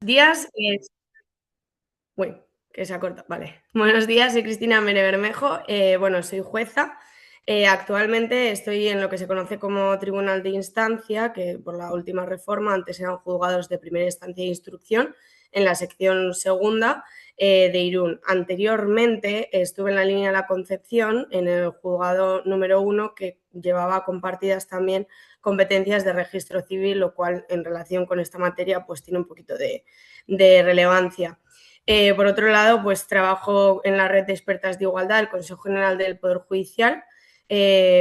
días. Uy, que se ha cortado. Vale. Buenos días, soy Cristina Mere Bermejo. Bueno, soy jueza. Actualmente estoy en lo que se conoce como Tribunal de Instancia, que por la última reforma antes eran juzgados de primera instancia e instrucción, en la sección segunda de Irún. Anteriormente estuve en la línea de la Concepción, en el juzgado número 1, que llevaba compartidas también competencias de registro civil, lo cual en relación con esta materia pues tiene un poquito de relevancia. Por otro lado, pues trabajo en la red de expertas de igualdad del Consejo General del Poder Judicial,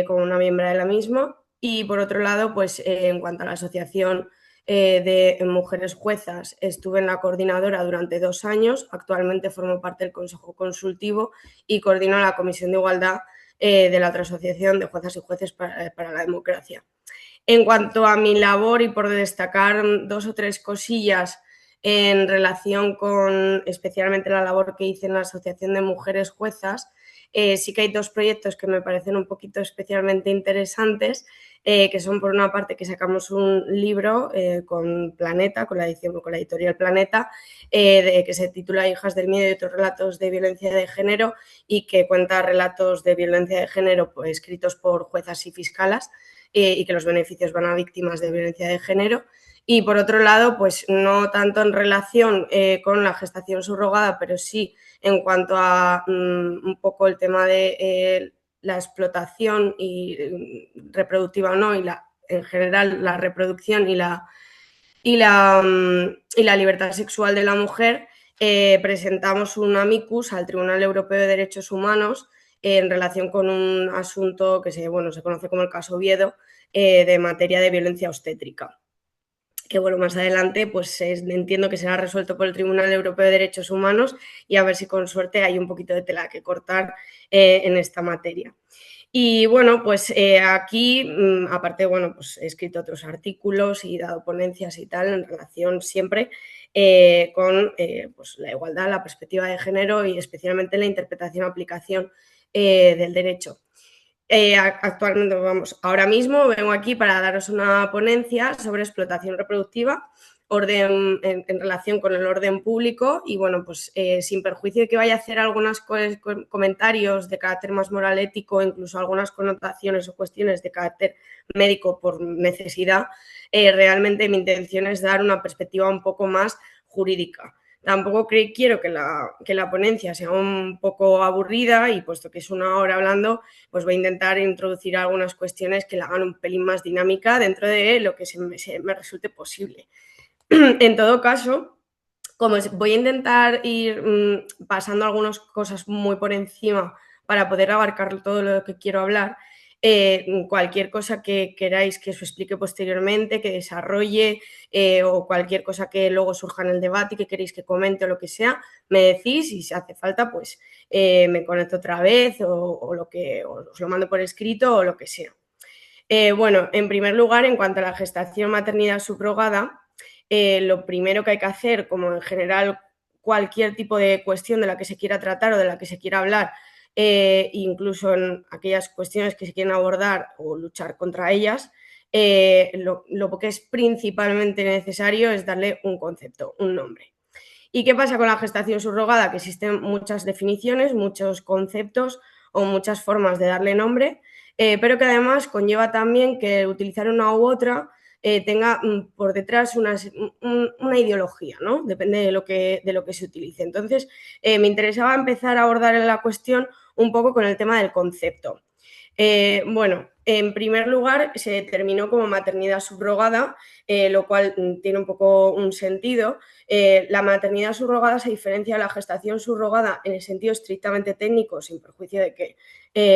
como una miembro de la misma. Y por otro lado, pues en cuanto a la asociación de mujeres juezas, estuve en la coordinadora durante 2 años. Actualmente formo parte del Consejo Consultivo y coordino la Comisión de Igualdad de la otra asociación de juezas y jueces para la democracia. En cuanto a mi labor, y por destacar 2 o 3 cosillas en relación con especialmente la labor que hice en la Asociación de Mujeres Juezas, sí que hay 2 proyectos que me parecen un poquito especialmente interesantes, que son, por una parte, que sacamos un libro con Planeta, con la editorial Planeta, que se titula Hijas del Miedo y otros relatos de violencia de género, y que cuenta relatos de violencia de género pues, escritos por juezas y fiscalas, y que los beneficios van a víctimas de violencia de género. Y por otro lado, pues no tanto en relación con la gestación subrogada, pero sí en cuanto a un poco el tema de la explotación reproductiva o no, y en general la reproducción y la libertad sexual de la mujer. Presentamos un amicus al Tribunal Europeo de Derechos Humanos en relación con un asunto que se conoce como el caso Oviedo, de materia de violencia obstétrica, que más adelante pues entiendo que será resuelto por el Tribunal Europeo de Derechos Humanos, y a ver si con suerte hay un poquito de tela que cortar en esta materia. Y bueno, pues aquí, aparte, pues he escrito otros artículos y dado ponencias y tal en relación siempre con pues la igualdad, la perspectiva de género y especialmente la interpretación y aplicación del derecho. Actualmente, ahora mismo vengo aquí para daros una ponencia sobre explotación reproductiva en relación con el orden público, y pues sin perjuicio de que vaya a hacer algunos comentarios de carácter más moral, ético, incluso algunas connotaciones o cuestiones de carácter médico por necesidad, realmente mi intención es dar una perspectiva un poco más jurídica. Tampoco quiero que la ponencia sea un poco aburrida, y puesto que es 1 hora hablando, pues voy a intentar introducir algunas cuestiones que la hagan un pelín más dinámica dentro de lo que me resulte posible. En todo caso, como voy a intentar ir pasando algunas cosas muy por encima para poder abarcar todo lo que quiero hablar, cualquier cosa que queráis que os explique posteriormente, que desarrolle, o cualquier cosa que luego surja en el debate y que queréis que comente o lo que sea, me decís, y si hace falta, pues me conecto otra vez o os lo mando por escrito o lo que sea. En primer lugar, en cuanto a la gestación maternidad subrogada, lo primero que hay que hacer, como en general cualquier tipo de cuestión de la que se quiera tratar o de la que se quiera hablar, incluso en aquellas cuestiones que se quieren abordar o luchar contra ellas, lo que es principalmente necesario es darle un concepto, un nombre. ¿Y qué pasa con la gestación subrogada? Que existen muchas definiciones, muchos conceptos o muchas formas de darle nombre, pero que además conlleva también que utilizar una u otra tenga por detrás una ideología, ¿no? Depende de lo que se utilice. Entonces, me interesaba empezar a abordar la cuestión un poco con el tema del concepto. En primer lugar, se determinó como maternidad subrogada, lo cual tiene un poco un sentido. La maternidad subrogada se diferencia de la gestación subrogada en el sentido estrictamente técnico, sin perjuicio de que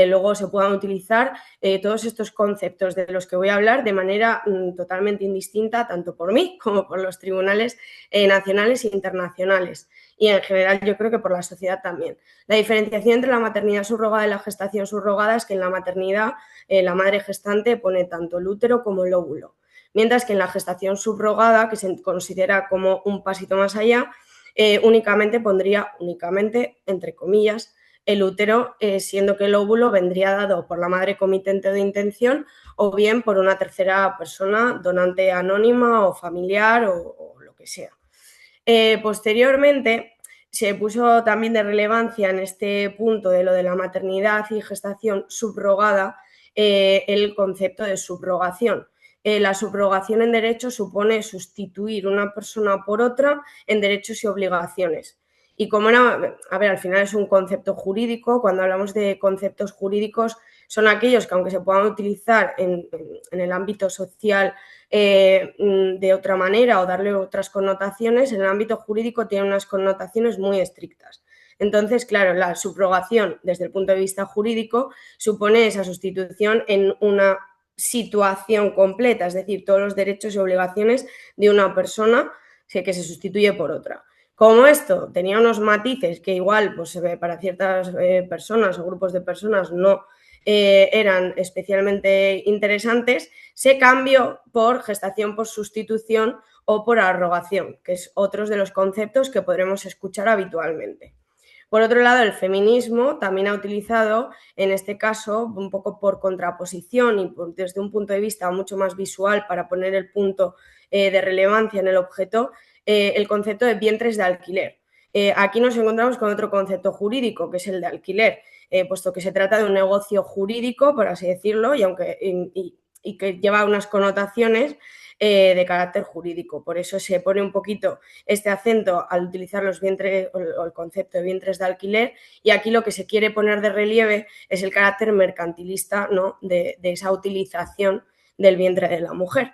luego se puedan utilizar todos estos conceptos de los que voy a hablar de manera totalmente indistinta, tanto por mí como por los tribunales nacionales e internacionales, y en general yo creo que por la sociedad también. La diferenciación entre la maternidad subrogada y la gestación subrogada es que en la maternidad la madre gestante pone tanto el útero como el óvulo, mientras que en la gestación subrogada, que se considera como un pasito más allá, únicamente pondría, entre comillas, el útero, siendo que el óvulo vendría dado por la madre comitente de intención o bien por una tercera persona, donante anónima o familiar o lo que sea. Posteriormente, se puso también de relevancia en este punto de lo de la maternidad y gestación subrogada el concepto de subrogación. La subrogación en derecho supone sustituir una persona por otra en derechos y obligaciones. Y como era, a ver, al final es un concepto jurídico, cuando hablamos de conceptos jurídicos son aquellos que aunque se puedan utilizar en el ámbito social de otra manera o darle otras connotaciones, en el ámbito jurídico tiene unas connotaciones muy estrictas. Entonces, claro, la subrogación desde el punto de vista jurídico supone esa sustitución en una situación completa, es decir, todos los derechos y obligaciones de una persona que se sustituye por otra. Como esto tenía unos matices que igual pues, para ciertas personas o grupos de personas no eran especialmente interesantes, se cambió por gestación por sustitución o por arrogación, que es otro de los conceptos que podremos escuchar habitualmente. Por otro lado, el feminismo también ha utilizado, en este caso, un poco por contraposición y desde un punto de vista mucho más visual para poner el punto de relevancia en el objeto, el concepto de vientres de alquiler. Aquí nos encontramos con otro concepto jurídico, que es el de alquiler, puesto que se trata de un negocio jurídico, por así decirlo, y que lleva unas connotaciones de carácter jurídico. Por eso se pone un poquito este acento al utilizar los vientres o el concepto de vientres de alquiler, y aquí lo que se quiere poner de relieve es el carácter mercantilista, ¿no?, de esa utilización del vientre de la mujer.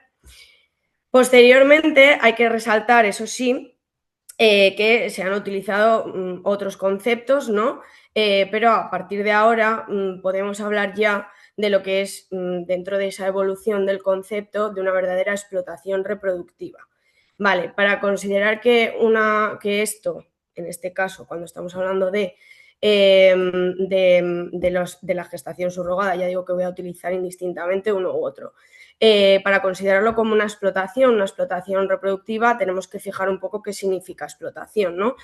Posteriormente hay que resaltar, eso sí, que se han utilizado otros conceptos, ¿no? Pero a partir de ahora podemos hablar ya de lo que es, dentro de esa evolución del concepto, de una verdadera explotación reproductiva. Vale, para considerar que esto, en este caso, cuando estamos hablando de la gestación subrogada, ya digo que voy a utilizar indistintamente uno u otro. Para considerarlo como una explotación reproductiva, tenemos que fijar un poco qué significa explotación, ¿no?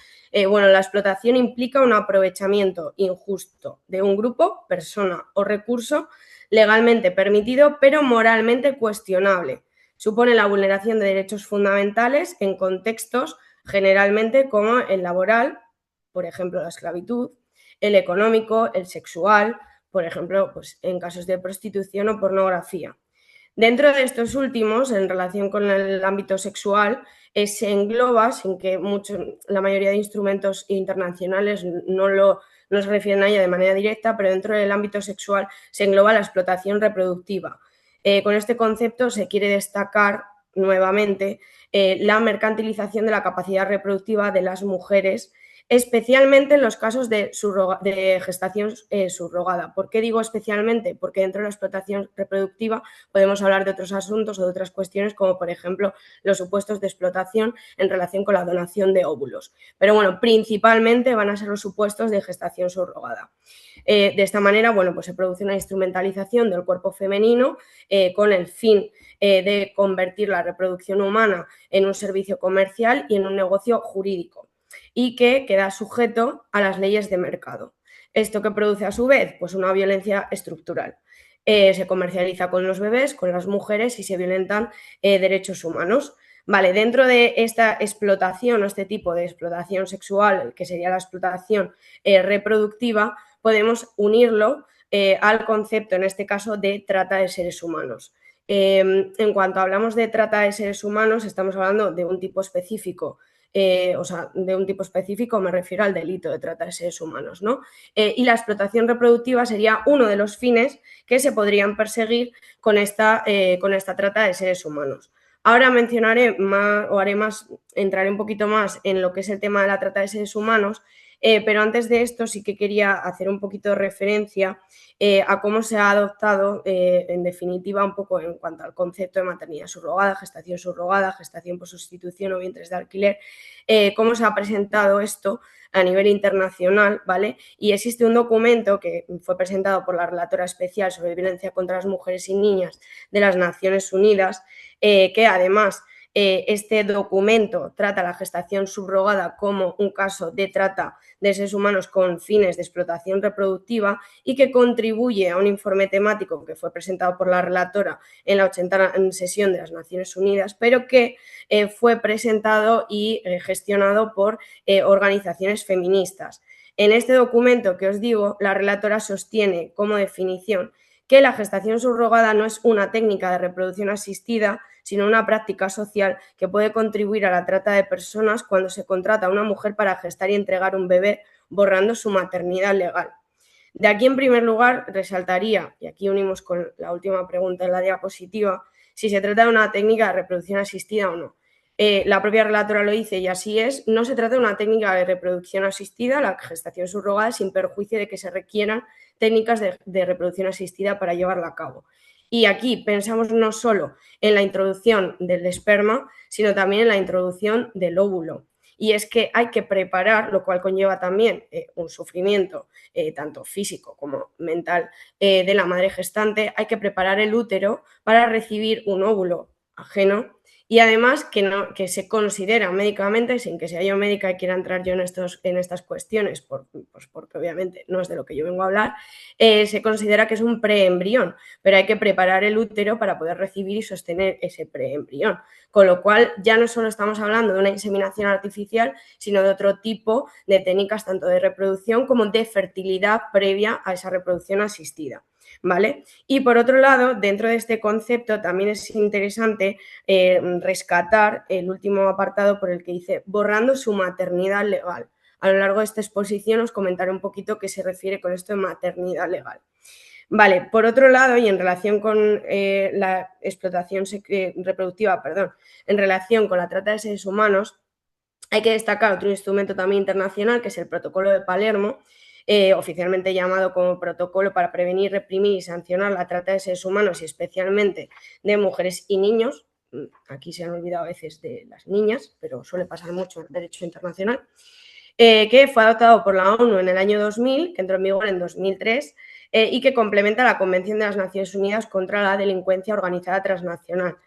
Bueno, la explotación implica un aprovechamiento injusto de un grupo, persona o recurso legalmente permitido, pero moralmente cuestionable. Supone la vulneración de derechos fundamentales en contextos generalmente como el laboral, por ejemplo, la esclavitud, el económico, el sexual, por ejemplo, pues en casos de prostitución o pornografía. Dentro de estos últimos, en relación con el ámbito sexual, se engloba, sin que la mayoría de instrumentos internacionales no se refieren a ella de manera directa, pero dentro del ámbito sexual se engloba la explotación reproductiva. Con este concepto se quiere destacar nuevamente la mercantilización de la capacidad reproductiva de las mujeres, especialmente en los casos de gestación subrogada. ¿Por qué digo especialmente? Porque dentro de la explotación reproductiva podemos hablar de otros asuntos o de otras cuestiones, como por ejemplo los supuestos de explotación en relación con la donación de óvulos. Pero bueno, principalmente van a ser los supuestos de gestación subrogada. De esta manera, bueno, pues se produce una instrumentalización del cuerpo femenino con el fin de convertir la reproducción humana en un servicio comercial y en un negocio jurídico, y que queda sujeto a las leyes de mercado. ¿Esto que produce a su vez? Pues una violencia estructural. Se comercializa con los bebés, con las mujeres y se violentan derechos humanos. Vale, dentro de esta explotación o este tipo de explotación sexual, que sería la explotación reproductiva, podemos unirlo al concepto, en este caso, de trata de seres humanos. En cuanto hablamos de trata de seres humanos, estamos hablando de un tipo específico, de un tipo específico me refiero al delito de trata de seres humanos, ¿no? Y la explotación reproductiva sería uno de los fines que se podrían perseguir con esta trata de seres humanos. Ahora mencionaré más, entraré un poquito más en lo que es el tema de la trata de seres humanos, pero antes de esto sí que quería hacer un poquito de referencia a cómo se ha adoptado, en definitiva, un poco en cuanto al concepto de maternidad subrogada, gestación por sustitución o vientres de alquiler, cómo se ha presentado esto a nivel internacional, ¿vale? Y existe un documento que fue presentado por la Relatora Especial sobre Violencia contra las Mujeres y Niñas de las Naciones Unidas, que además este documento trata la gestación subrogada como un caso de trata de seres humanos con fines de explotación reproductiva y que contribuye a un informe temático que fue presentado por la relatora en la 80ª sesión de las Naciones Unidas, pero que fue presentado y gestionado por organizaciones feministas. En este documento que os digo, la relatora sostiene como definición que la gestación subrogada no es una técnica de reproducción asistida, sino una práctica social que puede contribuir a la trata de personas cuando se contrata a una mujer para gestar y entregar un bebé, borrando su maternidad legal. De aquí, en primer lugar, resaltaría, y aquí unimos con la última pregunta en la diapositiva, si se trata de una técnica de reproducción asistida o no. La propia relatora lo dice y así es, no se trata de una técnica de reproducción asistida, la gestación subrogada, sin perjuicio de que se requieran técnicas de reproducción asistida para llevarla a cabo. Y aquí pensamos no solo en la introducción del esperma, sino también en la introducción del óvulo. Y es que hay que preparar, lo cual conlleva también un sufrimiento tanto físico como mental de la madre gestante, hay que preparar el útero para recibir un óvulo ajeno y además que se considera médicamente, sin que sea yo médica y quiera entrar yo en estas cuestiones, pues porque obviamente no es de lo que yo vengo a hablar, se considera que es un preembrión, pero hay que preparar el útero para poder recibir y sostener ese preembrión. Con lo cual ya no solo estamos hablando de una inseminación artificial, sino de otro tipo de técnicas tanto de reproducción como de fertilidad previa a esa reproducción asistida. ¿Vale? Y por otro lado, dentro de este concepto también es interesante rescatar el último apartado por el que dice borrando su maternidad legal. A lo largo de esta exposición os comentaré un poquito qué se refiere con esto de maternidad legal. Vale, por otro lado, y en relación con la explotación reproductiva, en relación con la trata de seres humanos, hay que destacar otro instrumento también internacional, que es el Protocolo de Palermo, oficialmente llamado como Protocolo para prevenir, reprimir y sancionar la trata de seres humanos y especialmente de mujeres y niños. Aquí se han olvidado a veces de las niñas, pero suele pasar mucho en el derecho internacional, que fue adoptado por la ONU en el año 2000, que entró en vigor en 2003, y que complementa la Convención de las Naciones Unidas contra la Delincuencia Organizada Transnacional.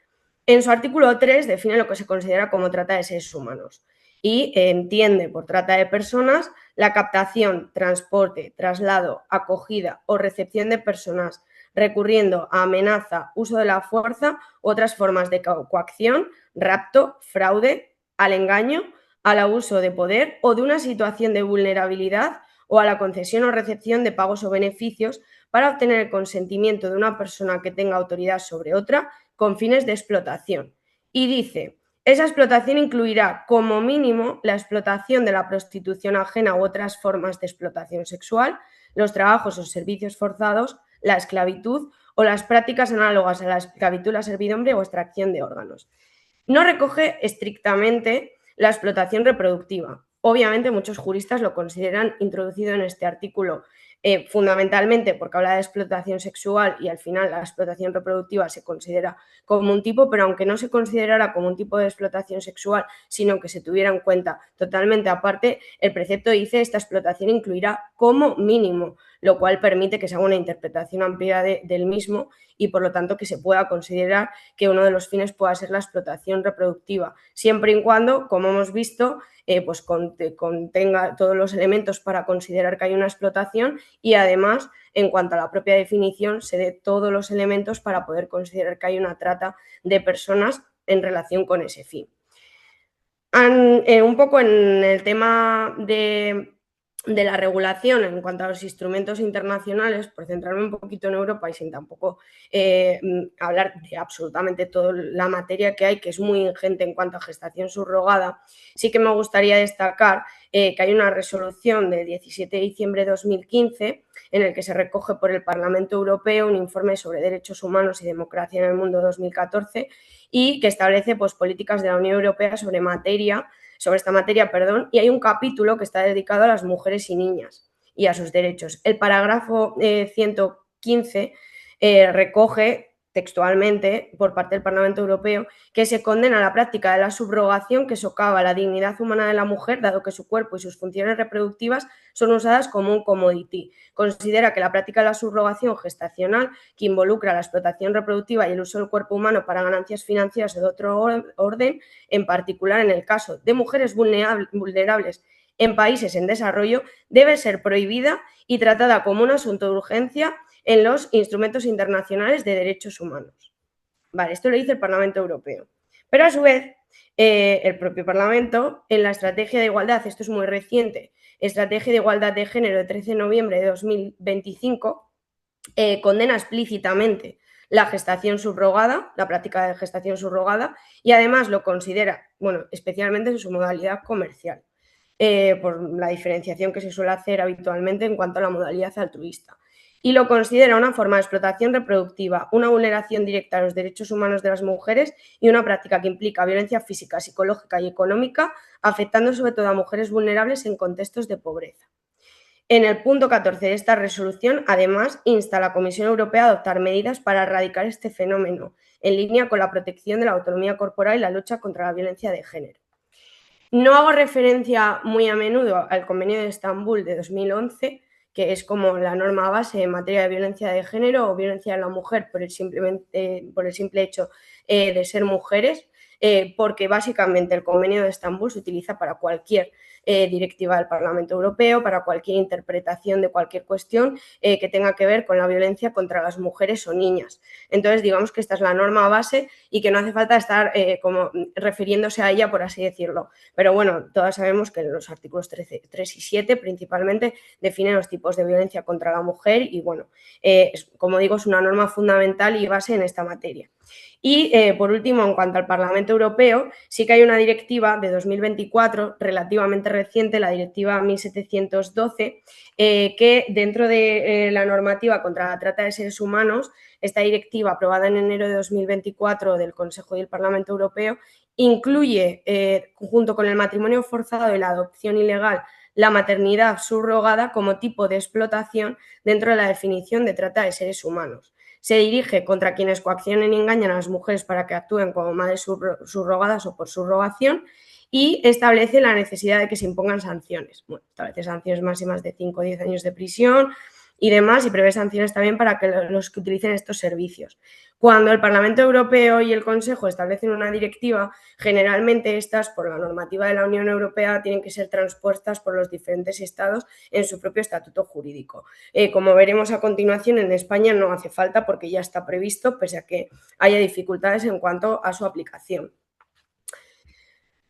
En su artículo 3 define lo que se considera como trata de seres humanos y entiende por trata de personas la captación, transporte, traslado, acogida o recepción de personas recurriendo a amenaza, uso de la fuerza u otras formas de coacción, rapto, fraude, al engaño, al abuso de poder o de una situación de vulnerabilidad o a la concesión o recepción de pagos o beneficios para obtener el consentimiento de una persona que tenga autoridad sobre otra con fines de explotación. Y dice, esa explotación incluirá como mínimo la explotación de la prostitución ajena u otras formas de explotación sexual, los trabajos o servicios forzados, la esclavitud o las prácticas análogas a la esclavitud, la servidumbre o extracción de órganos. No recoge estrictamente la explotación reproductiva. Obviamente muchos juristas lo consideran introducido en este artículo fundamentalmente porque habla de explotación sexual y al final la explotación reproductiva se considera como un tipo, pero aunque no se considerara como un tipo de explotación sexual, sino que se tuviera en cuenta totalmente aparte, el precepto dice esta explotación incluirá como mínimo, lo cual permite que se haga una interpretación amplia del mismo y por lo tanto que se pueda considerar que uno de los fines pueda ser la explotación reproductiva, siempre y cuando, como hemos visto, pues contenga todos los elementos para considerar que hay una explotación y además, en cuanto a la propia definición, se dé todos los elementos para poder considerar que hay una trata de personas en relación con ese fin. Un poco en el tema de la regulación en cuanto a los instrumentos internacionales, por centrarme un poquito en Europa y sin tampoco hablar de absolutamente toda la materia que hay, que es muy ingente en cuanto a gestación subrogada, sí que me gustaría destacar que hay una resolución del 17 de diciembre de 2015 en el que se recoge por el Parlamento Europeo un informe sobre derechos humanos y democracia en el mundo 2014 y que establece pues, políticas de la Unión Europea sobre esta materia, y hay un capítulo que está dedicado a las mujeres y niñas y a sus derechos. El parágrafo 115 recoge textualmente por parte del Parlamento Europeo, que se condena la práctica de la subrogación que socava la dignidad humana de la mujer, dado que su cuerpo y sus funciones reproductivas son usadas como un commodity. Considera que la práctica de la subrogación gestacional, que involucra la explotación reproductiva y el uso del cuerpo humano para ganancias financieras o de otro orden, en particular en el caso de mujeres vulnerables en países en desarrollo, debe ser prohibida y tratada como un asunto de urgencia en los instrumentos internacionales de derechos humanos. Vale, esto lo dice el Parlamento Europeo. Pero a su vez, el propio Parlamento, en la Estrategia de Igualdad, esto es muy reciente, Estrategia de Igualdad de Género de 13 de noviembre de 2025, condena explícitamente la gestación subrogada, la práctica de gestación subrogada, y además lo considera, bueno, especialmente en su modalidad comercial, por la diferenciación que se suele hacer habitualmente en cuanto a la modalidad altruista. Y lo considera una forma de explotación reproductiva, una vulneración directa a los derechos humanos de las mujeres y una práctica que implica violencia física, psicológica y económica, afectando sobre todo a mujeres vulnerables en contextos de pobreza. En el punto 14 de esta resolución, además, insta a la Comisión Europea a adoptar medidas para erradicar este fenómeno, en línea con la protección de la autonomía corporal y la lucha contra la violencia de género. No hago referencia muy a menudo al Convenio de Estambul de 2011, que es como la norma base en materia de violencia de género o violencia de la mujer por el simple hecho de ser mujeres, porque básicamente el Convenio de Estambul se utiliza para cualquier directiva del Parlamento Europeo, para cualquier interpretación de cualquier cuestión que tenga que ver con la violencia contra las mujeres o niñas. Entonces, digamos que esta es la norma base y que no hace falta estar como refiriéndose a ella, por así decirlo. Pero bueno, todas sabemos que los artículos 3 y 7 principalmente definen los tipos de violencia contra la mujer y bueno, como digo, es una norma fundamental y base en esta materia. Y por último, en cuanto al Parlamento Europeo, sí que hay una directiva de 2024 relativamente reciente, la directiva 1712, que dentro de la normativa contra la trata de seres humanos, esta directiva aprobada en enero de 2024 del Consejo y el Parlamento Europeo incluye, junto con el matrimonio forzado y la adopción ilegal, la maternidad subrogada como tipo de explotación dentro de la definición de trata de seres humanos. Se dirige contra quienes coaccionen y engañan a las mujeres para que actúen como madres subrogadas o por subrogación y establece la necesidad de que se impongan sanciones. Bueno, establece sanciones máximas de 5 o 10 años de prisión y demás, y prevé sanciones también para que los que utilicen estos servicios. Cuando el Parlamento Europeo y el Consejo establecen una directiva, generalmente estas, por la normativa de la Unión Europea, tienen que ser transpuestas por los diferentes estados en su propio estatuto jurídico. Como veremos a continuación, en España no hace falta porque ya está previsto, pese a que haya dificultades en cuanto a su aplicación.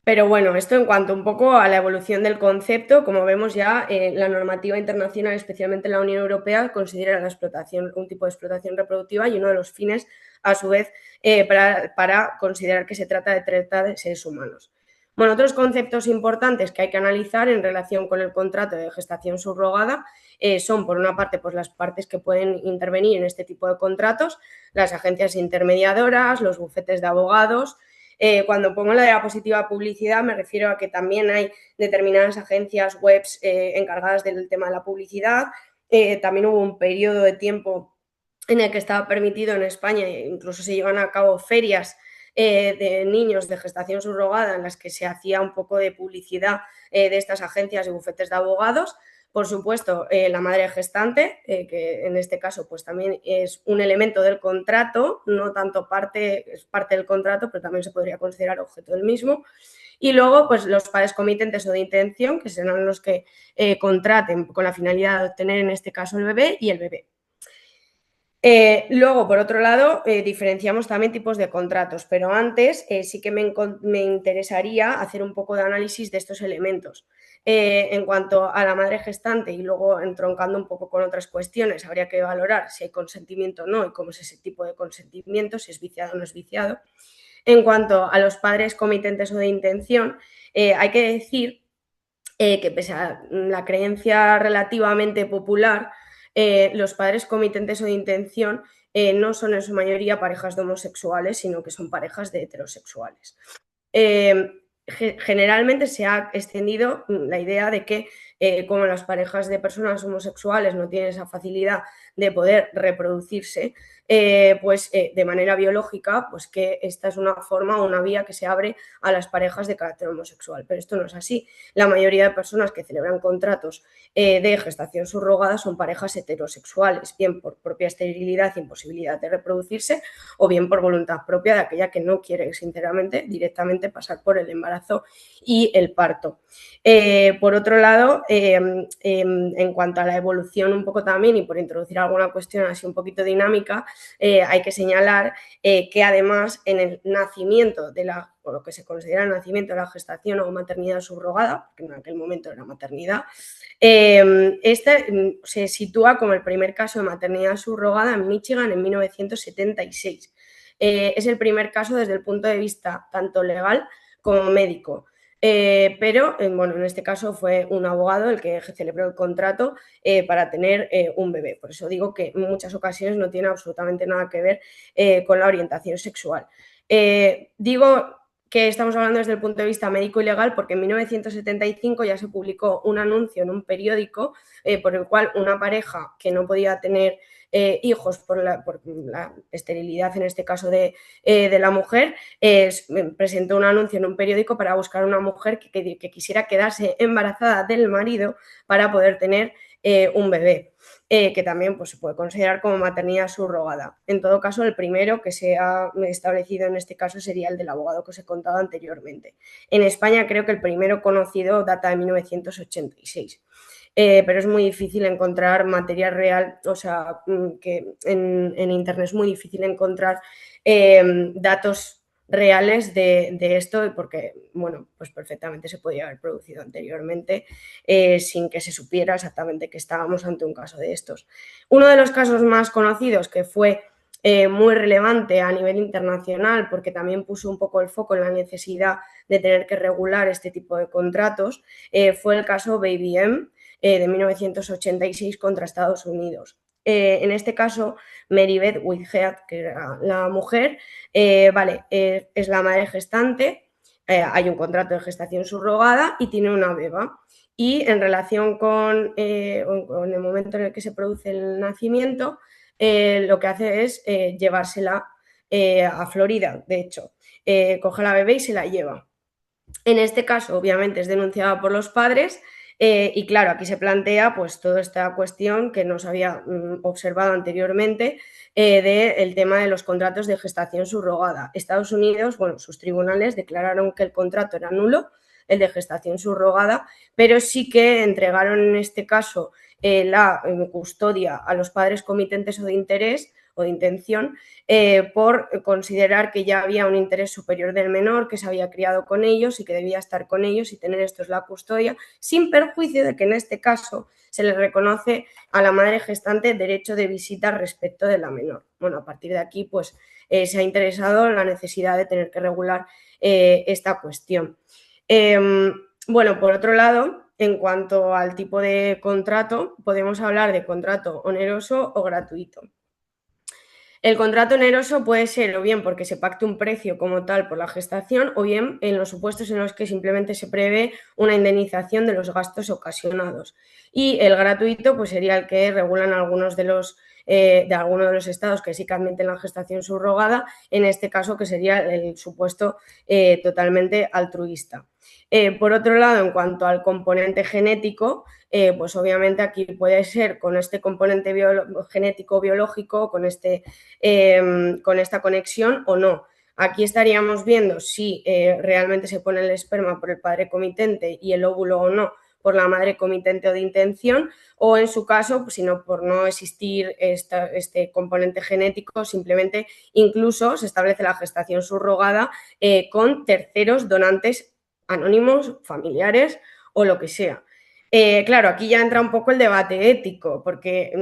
Pero bueno, esto en cuanto un poco a la evolución del concepto, como vemos ya, la normativa internacional, especialmente la Unión Europea, considera la explotación un tipo de explotación reproductiva y uno de los fines, a su vez, para considerar que se trata de trata de seres humanos. Bueno, otros conceptos importantes que hay que analizar en relación con el contrato de gestación subrogada son, por una parte, pues las partes que pueden intervenir en este tipo de contratos, las agencias intermediadoras, los bufetes de abogados. Cuando pongo la diapositiva publicidad me refiero a que también hay determinadas agencias webs encargadas del tema de la publicidad. También hubo un periodo de tiempo en el que estaba permitido en España, incluso se llevan a cabo ferias de niños de gestación subrogada en las que se hacía un poco de publicidad de estas agencias y bufetes de abogados. Por supuesto, la madre gestante, que en este caso pues también es un elemento del contrato, no tanto es parte del contrato, pero también se podría considerar objeto del mismo. Y luego, pues los padres comitentes o de intención, que serán los que contraten con la finalidad de obtener en este caso el bebé y el bebé. Luego, por otro lado, diferenciamos también tipos de contratos, pero antes sí que me interesaría hacer un poco de análisis de estos elementos. En cuanto a la madre gestante y luego entroncando un poco con otras cuestiones, habría que valorar si hay consentimiento o no y cómo es ese tipo de consentimiento, si es viciado o no es viciado. En cuanto a los padres comitentes o de intención, hay que decir que pese a la creencia relativamente popular, los padres comitentes o de intención no son en su mayoría parejas de homosexuales, sino que son parejas de heterosexuales. Generalmente se ha extendido la idea de que como las parejas de personas homosexuales no tienen esa facilidad de poder reproducirse, pues de manera biológica, pues que esta es una forma o una vía que se abre a las parejas de carácter homosexual. Pero esto no es así. La mayoría de personas que celebran contratos de gestación subrogada son parejas heterosexuales, bien por propia esterilidad e imposibilidad de reproducirse, o bien por voluntad propia de aquella que no quiere, sinceramente, directamente pasar por el embarazo y el parto. Por otro lado, en cuanto a la evolución un poco también, y por introducir alguna cuestión así un poquito dinámica, hay que señalar que además en el nacimiento o lo que se considera el nacimiento de la gestación o maternidad subrogada, que en aquel momento era maternidad, este se sitúa como el primer caso de maternidad subrogada en Michigan en 1976. Es el primer caso desde el punto de vista tanto legal como médico. Pero, bueno, en este caso fue un abogado el que celebró el contrato para tener un bebé. Por eso digo que en muchas ocasiones no tiene absolutamente nada que ver con la orientación sexual. Digo que estamos hablando desde el punto de vista médico y legal porque en 1975 ya se publicó un anuncio en un periódico por el cual una pareja que no podía tener hijos por la esterilidad, en este caso de la mujer, presentó un anuncio en un periódico para buscar una mujer que quisiera quedarse embarazada del marido para poder tener un bebé, que también pues, se puede considerar como maternidad subrogada. En todo caso, el primero que se ha establecido en este caso sería el del abogado que os he contado anteriormente. En España creo que el primero conocido data de 1986. Pero es muy difícil encontrar material real, o sea, que en Internet es muy difícil encontrar datos reales de esto, porque, bueno, pues perfectamente se podía haber producido anteriormente sin que se supiera exactamente que estábamos ante un caso de estos. Uno de los casos más conocidos que fue muy relevante a nivel internacional, porque también puso un poco el foco en la necesidad de tener que regular este tipo de contratos, fue el caso Baby M, de 1986 contra Estados Unidos. En este caso, Mary Beth Whitehead, que era la mujer, es la madre gestante, hay un contrato de gestación subrogada y tiene una beba. Y en relación con el momento en el que se produce el nacimiento, lo que hace es llevársela a Florida, de hecho. Coge a la bebé y se la lleva. En este caso, obviamente, es denunciada por los padres y claro, aquí se plantea pues toda esta cuestión que no se había observado anteriormente del tema de los contratos de gestación subrogada. Estados Unidos, bueno, sus tribunales declararon que el contrato era nulo, el de gestación subrogada, pero sí que entregaron en este caso la custodia a los padres comitentes o de interés o de intención por considerar que ya había un interés superior del menor, que se había criado con ellos y que debía estar con ellos y tener estos la custodia, sin perjuicio de que en este caso se le reconoce a la madre gestante derecho de visita respecto de la menor. Bueno, a partir de aquí pues se ha interesado en la necesidad de tener que regular esta cuestión. Bueno, por otro lado, en cuanto al tipo de contrato, podemos hablar de contrato oneroso o gratuito. El contrato oneroso puede ser o bien porque se pacte un precio como tal por la gestación o bien en los supuestos en los que simplemente se prevé una indemnización de los gastos ocasionados. Y el gratuito pues sería el que regulan algunos de algunos de los estados que sí que admiten la gestación subrogada, en este caso que sería el supuesto totalmente altruista. Por otro lado, en cuanto al componente genético, pues obviamente aquí puede ser con este componente genético biológico, con esta conexión o no. Aquí estaríamos viendo si realmente se pone el esperma por el padre comitente y el óvulo o no por la madre comitente o de intención, o en su caso, sino por no existir este componente genético, simplemente incluso se establece la gestación subrogada con terceros donantes anónimos, familiares o lo que sea. Claro, aquí ya entra un poco el debate ético, porque,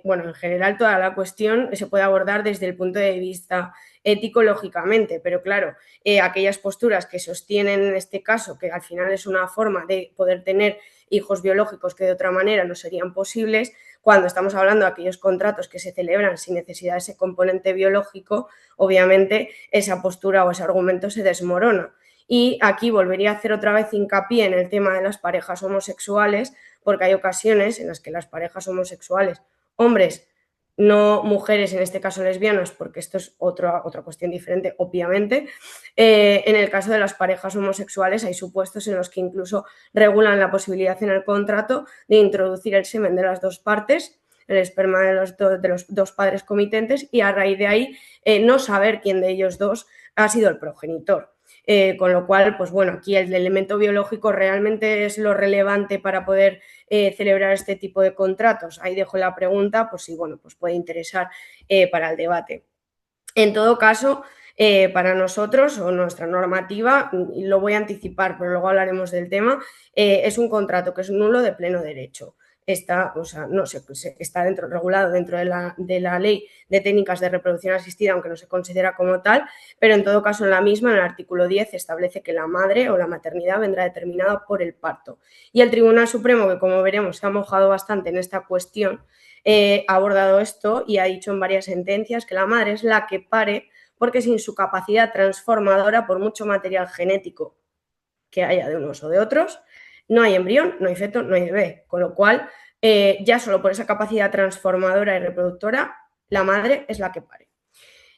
bueno, en general toda la cuestión se puede abordar desde el punto de vista ético, lógicamente, pero claro, aquellas posturas que sostienen en este caso, que al final es una forma de poder tener hijos biológicos que de otra manera no serían posibles, cuando estamos hablando de aquellos contratos que se celebran sin necesidad de ese componente biológico, obviamente esa postura o ese argumento se desmorona. Y aquí volvería a hacer otra vez hincapié en el tema de las parejas homosexuales, porque hay ocasiones en las que las parejas homosexuales, hombres, no mujeres, en este caso lesbianas, porque esto es otra cuestión diferente, obviamente. En el caso de las parejas homosexuales hay supuestos en los que incluso regulan la posibilidad en el contrato de introducir el semen de las dos partes, el esperma de los dos padres comitentes, y a raíz de ahí no saber quién de ellos dos ha sido el progenitor. Con lo cual, pues bueno, aquí el elemento biológico realmente es lo relevante para poder celebrar este tipo de contratos. Ahí dejo la pregunta, pues sí, bueno, pues puede interesar para el debate. En todo caso, para nosotros o nuestra normativa, y lo voy a anticipar, pero luego hablaremos del tema, es un contrato que es nulo de pleno derecho. Está, o sea, no sé, está regulado dentro de la ley de técnicas de reproducción asistida, aunque no se considera como tal, pero en todo caso en la misma, en el artículo 10, establece que la madre o la maternidad vendrá determinada por el parto. Y el Tribunal Supremo, que como veremos se ha mojado bastante en esta cuestión, ha abordado esto y ha dicho en varias sentencias que la madre es la que pare porque sin su capacidad transformadora, por mucho material genético que haya de unos o de otros, no hay embrión, no hay feto, no hay bebé. Con lo cual, ya solo por esa capacidad transformadora y reproductora, la madre es la que pare.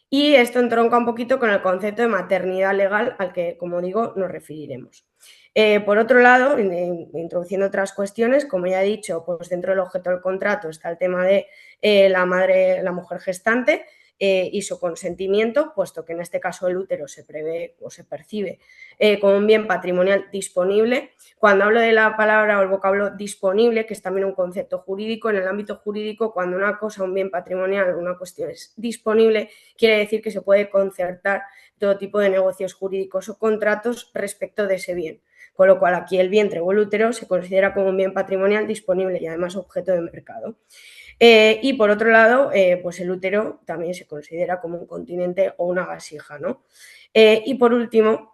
Y esto entronca un poquito con el concepto de maternidad legal al que, como digo, nos referiremos. Por otro lado, introduciendo otras cuestiones, como ya he dicho, pues dentro del objeto del contrato está el tema de la mujer gestante y su consentimiento, puesto que en este caso el útero se prevé o se percibe como un bien patrimonial disponible. Cuando hablo de la palabra o el vocablo disponible, que es también un concepto jurídico, en el ámbito jurídico, cuando una cosa, un bien patrimonial, una cuestión es disponible, quiere decir que se puede concertar todo tipo de negocios jurídicos o contratos respecto de ese bien. Con lo cual, aquí el vientre o el útero se considera como un bien patrimonial disponible y además objeto de mercado. Y por otro lado, pues el útero también se considera como un continente o una vasija, ¿no? Y por último,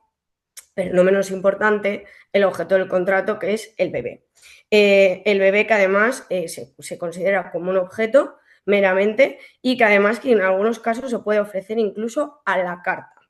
pero no menos importante, el objeto del contrato, que es el bebé. El bebé que además se considera como un objeto meramente y que además que en algunos casos se puede ofrecer incluso a la carta.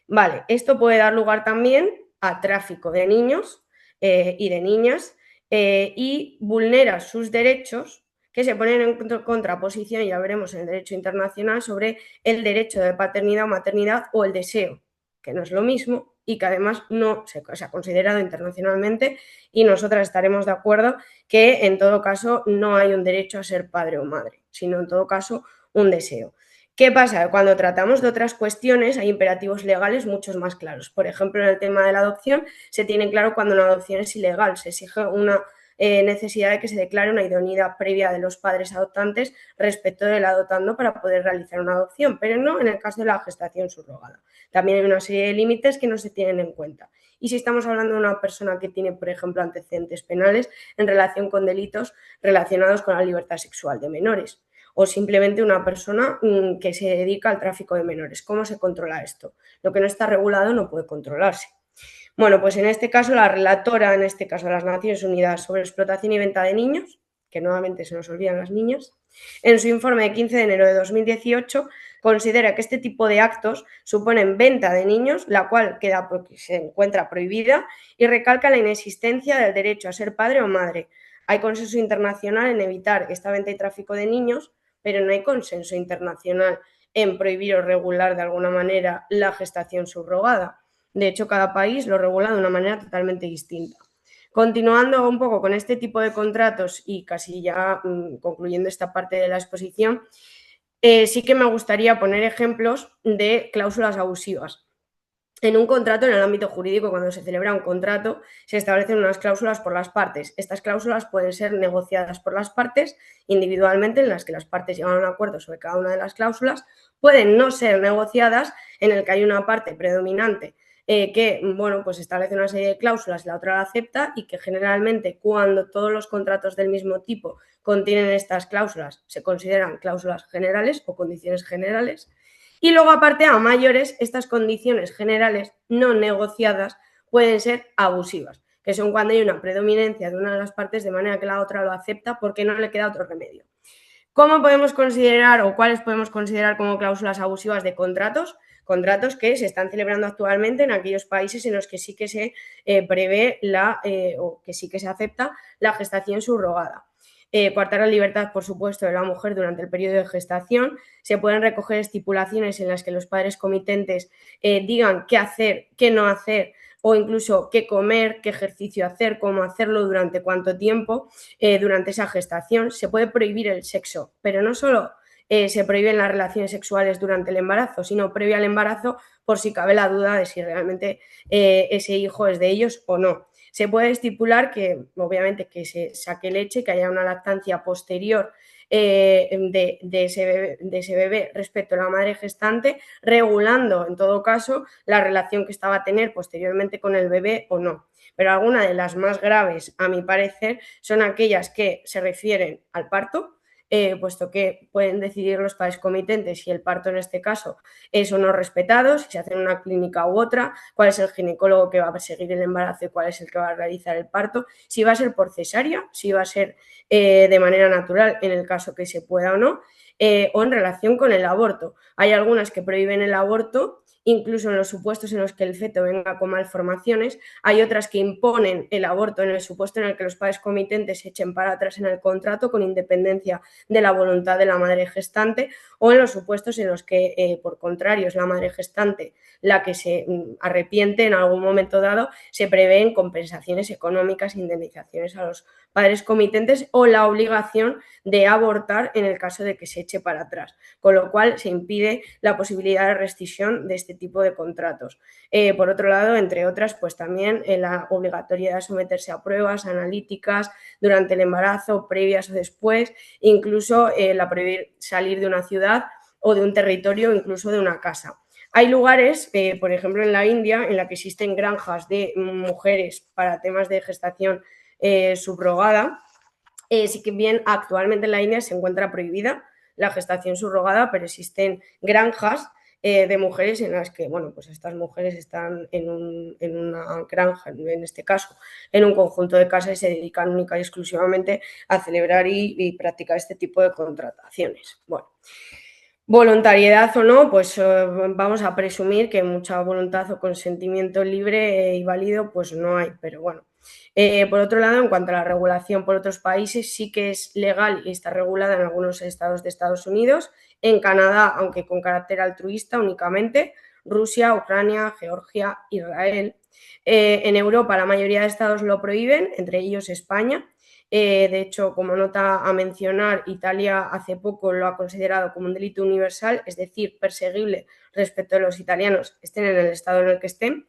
Vale, esto puede dar lugar también a tráfico de niños y de niñas y vulnera sus derechos que se ponen en contraposición, ya veremos en el derecho internacional, sobre el derecho de paternidad o maternidad o el deseo, que no es lo mismo y que además no se ha considerado internacionalmente, y nosotras estaremos de acuerdo que en todo caso no hay un derecho a ser padre o madre, sino en todo caso un deseo. ¿Qué pasa? Cuando tratamos de otras cuestiones hay imperativos legales muchos más claros. Por ejemplo, en el tema de la adopción se tiene claro cuando una adopción es ilegal. Se exige una necesidad de que se declare una idoneidad previa de los padres adoptantes respecto del adoptando para poder realizar una adopción, pero no en el caso de la gestación subrogada. También hay una serie de límites que no se tienen en cuenta. Y si estamos hablando de una persona que tiene, por ejemplo, antecedentes penales en relación con delitos relacionados con la libertad sexual de menores, o simplemente una persona que se dedica al tráfico de menores. ¿Cómo se controla esto? Lo que no está regulado no puede controlarse. Bueno, pues en este caso la relatora, en este caso de las Naciones Unidas sobre explotación y venta de niños, que nuevamente se nos olvidan las niñas, en su informe de 15 de enero de 2018 considera que este tipo de actos suponen venta de niños, la cual queda porque se encuentra prohibida, y recalca la inexistencia del derecho a ser padre o madre. Hay consenso internacional en evitar esta venta y tráfico de niños, pero no hay consenso internacional en prohibir o regular de alguna manera la gestación subrogada. De hecho, cada país lo regula de una manera totalmente distinta. Continuando un poco con este tipo de contratos y casi ya concluyendo esta parte de la exposición, sí que me gustaría poner ejemplos de cláusulas abusivas. En un contrato, en el ámbito jurídico, cuando se celebra un contrato, se establecen unas cláusulas por las partes. Estas cláusulas pueden ser negociadas por las partes individualmente, en las que las partes llegan a un acuerdo sobre cada una de las cláusulas. Pueden no ser negociadas, en el que hay una parte predominante que, bueno, pues establece una serie de cláusulas y la otra la acepta, y que generalmente cuando todos los contratos del mismo tipo contienen estas cláusulas se consideran cláusulas generales o condiciones generales. Y luego, aparte, a mayores, estas condiciones generales no negociadas pueden ser abusivas, que son cuando hay una predominancia de una de las partes de manera que la otra lo acepta porque no le queda otro remedio. ¿Cómo podemos considerar o cuáles podemos considerar como cláusulas abusivas de contratos? Contratos que se están celebrando actualmente en aquellos países en los que sí que se prevé o que sí que se acepta la gestación subrogada. Coartar la libertad, por supuesto, de la mujer durante el periodo de gestación. Se pueden recoger estipulaciones en las que los padres comitentes digan qué hacer, qué no hacer, o incluso qué comer, qué ejercicio hacer, cómo hacerlo, durante cuánto tiempo, durante esa gestación. Se puede prohibir el sexo, pero no solo se prohíben las relaciones sexuales durante el embarazo, sino previo al embarazo, por si cabe la duda de si realmente ese hijo es de ellos o no. Se puede estipular que, obviamente, que se saque leche, que haya una lactancia posterior de ese bebé respecto a la madre gestante, regulando, en todo caso, la relación que estaba a tener posteriormente con el bebé o no. Pero algunas de las más graves, a mi parecer, son aquellas que se refieren al parto, puesto que pueden decidir los padres comitentes si el parto en este caso es o no respetado, si se hace en una clínica u otra, cuál es el ginecólogo que va a perseguir el embarazo y cuál es el que va a realizar el parto, si va a ser por cesárea, si va a ser de manera natural en el caso que se pueda o no, o en relación con el aborto. Hay algunas que prohíben el aborto, incluso en los supuestos en los que el feto venga con malformaciones. Hay otras que imponen el aborto en el supuesto en el que los padres comitentes se echen para atrás en el contrato, con independencia de la voluntad de la madre gestante, o en los supuestos en los que, por contrario, es la madre gestante la que se arrepiente en algún momento dado. Se prevén compensaciones económicas, indemnizaciones a los padres comitentes, o la obligación de abortar en el caso de que se eche para atrás, con lo cual se impide la posibilidad de rescisión de este tipo de contratos. Por otro lado, entre otras, pues también la obligatoriedad de someterse a pruebas analíticas durante el embarazo, previas o después, incluso la prohibir salir de una ciudad o de un territorio, incluso de una casa. Hay lugares, por ejemplo en la India, en la que existen granjas de mujeres para temas de gestación subrogada. Sí que bien actualmente en la India se encuentra prohibida la gestación subrogada, pero existen granjas de mujeres en las que, bueno, pues estas mujeres están en una granja, en este caso, en un conjunto de casas, y se dedican única y exclusivamente a celebrar y practicar este tipo de contrataciones. Bueno, voluntariedad o no, pues vamos a presumir que mucha voluntad o consentimiento libre y válido pues no hay, pero bueno. Por otro lado, en cuanto a la regulación por otros países, sí que es legal y está regulada en algunos estados de Estados Unidos, en Canadá, aunque con carácter altruista únicamente, Rusia, Ucrania, Georgia, Israel. En Europa la mayoría de estados lo prohíben, entre ellos España. De hecho, como nota a mencionar, Italia hace poco lo ha considerado como un delito universal, es decir, perseguible respecto de los italianos, estén en el estado en el que estén.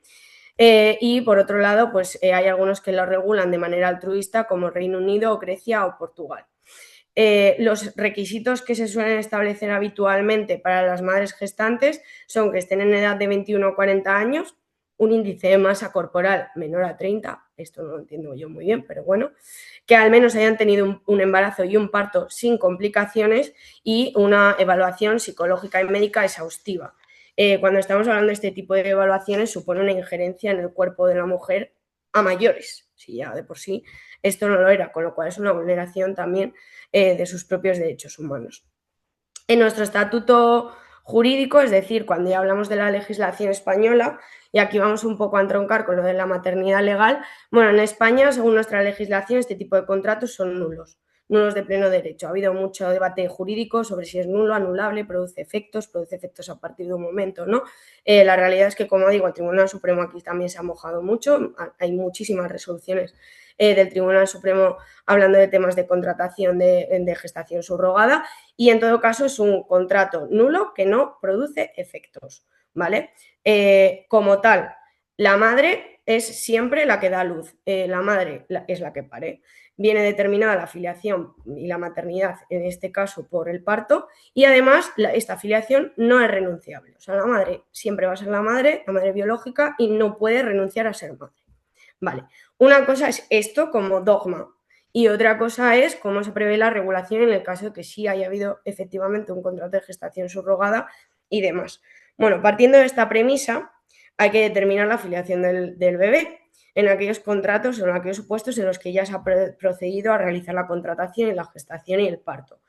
Y por otro lado, pues hay algunos que lo regulan de manera altruista, como Reino Unido, Grecia o Portugal. Los requisitos que se suelen establecer habitualmente para las madres gestantes son que estén en edad de 21 a 40 años, un índice de masa corporal menor a 30, esto no lo entiendo yo muy bien, pero bueno, que al menos hayan tenido un embarazo y un parto sin complicaciones, y una evaluación psicológica y médica exhaustiva. Cuando estamos hablando de este tipo de evaluaciones, supone una injerencia en el cuerpo de la mujer a mayores, si ya de por sí esto no lo era, con lo cual es una vulneración también de sus propios derechos humanos. En nuestro estatuto jurídico, es decir, cuando ya hablamos de la legislación española, y aquí vamos un poco a entroncar con lo de la maternidad legal, bueno, en España, según nuestra legislación, este tipo de contratos son nulos de pleno derecho. Ha habido mucho debate jurídico sobre si es nulo, anulable, produce efectos a partir de un momento, ¿no? La realidad es que, como digo, el Tribunal Supremo aquí también se ha mojado mucho, hay muchísimas resoluciones del Tribunal Supremo hablando de temas de contratación de gestación subrogada, y en todo caso es un contrato nulo que no produce efectos, ¿vale? Como tal, la madre es siempre la que da luz, la madre es la que pare. Viene determinada la filiación y la maternidad, en este caso por el parto, y además esta filiación no es renunciable. O sea, la madre siempre va a ser la madre biológica, y no puede renunciar a ser madre. Vale, una cosa es esto como dogma, y otra cosa es cómo se prevé la regulación en el caso de que sí haya habido efectivamente un contrato de gestación subrogada y demás. Bueno, partiendo de esta premisa, hay que determinar la filiación del bebé en aquellos contratos o en aquellos supuestos en los que ya se ha procedido a realizar la contratación y la gestación y el parto.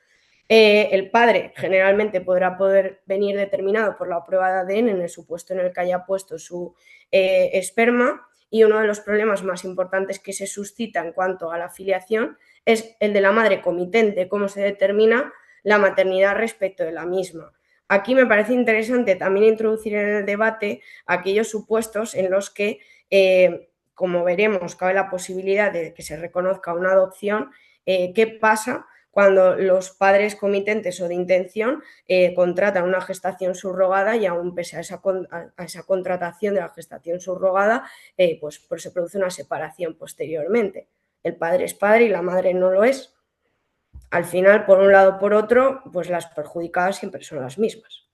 El padre generalmente podrá venir determinado por la prueba de ADN en el supuesto en el que haya puesto su esperma, y uno de los problemas más importantes que se suscita en cuanto a la filiación es el de la madre comitente, cómo se determina la maternidad respecto de la misma. Aquí me parece interesante también introducir en el debate aquellos supuestos en los que, como veremos, cabe la posibilidad de que se reconozca una adopción. ¿Qué pasa cuando los padres comitentes o de intención contratan una gestación subrogada y aún pese a esa contratación de la gestación subrogada, pues se produce una separación posteriormente? El padre es padre y la madre no lo es. Al final, por un lado o por otro, pues las perjudicadas siempre son las mismas.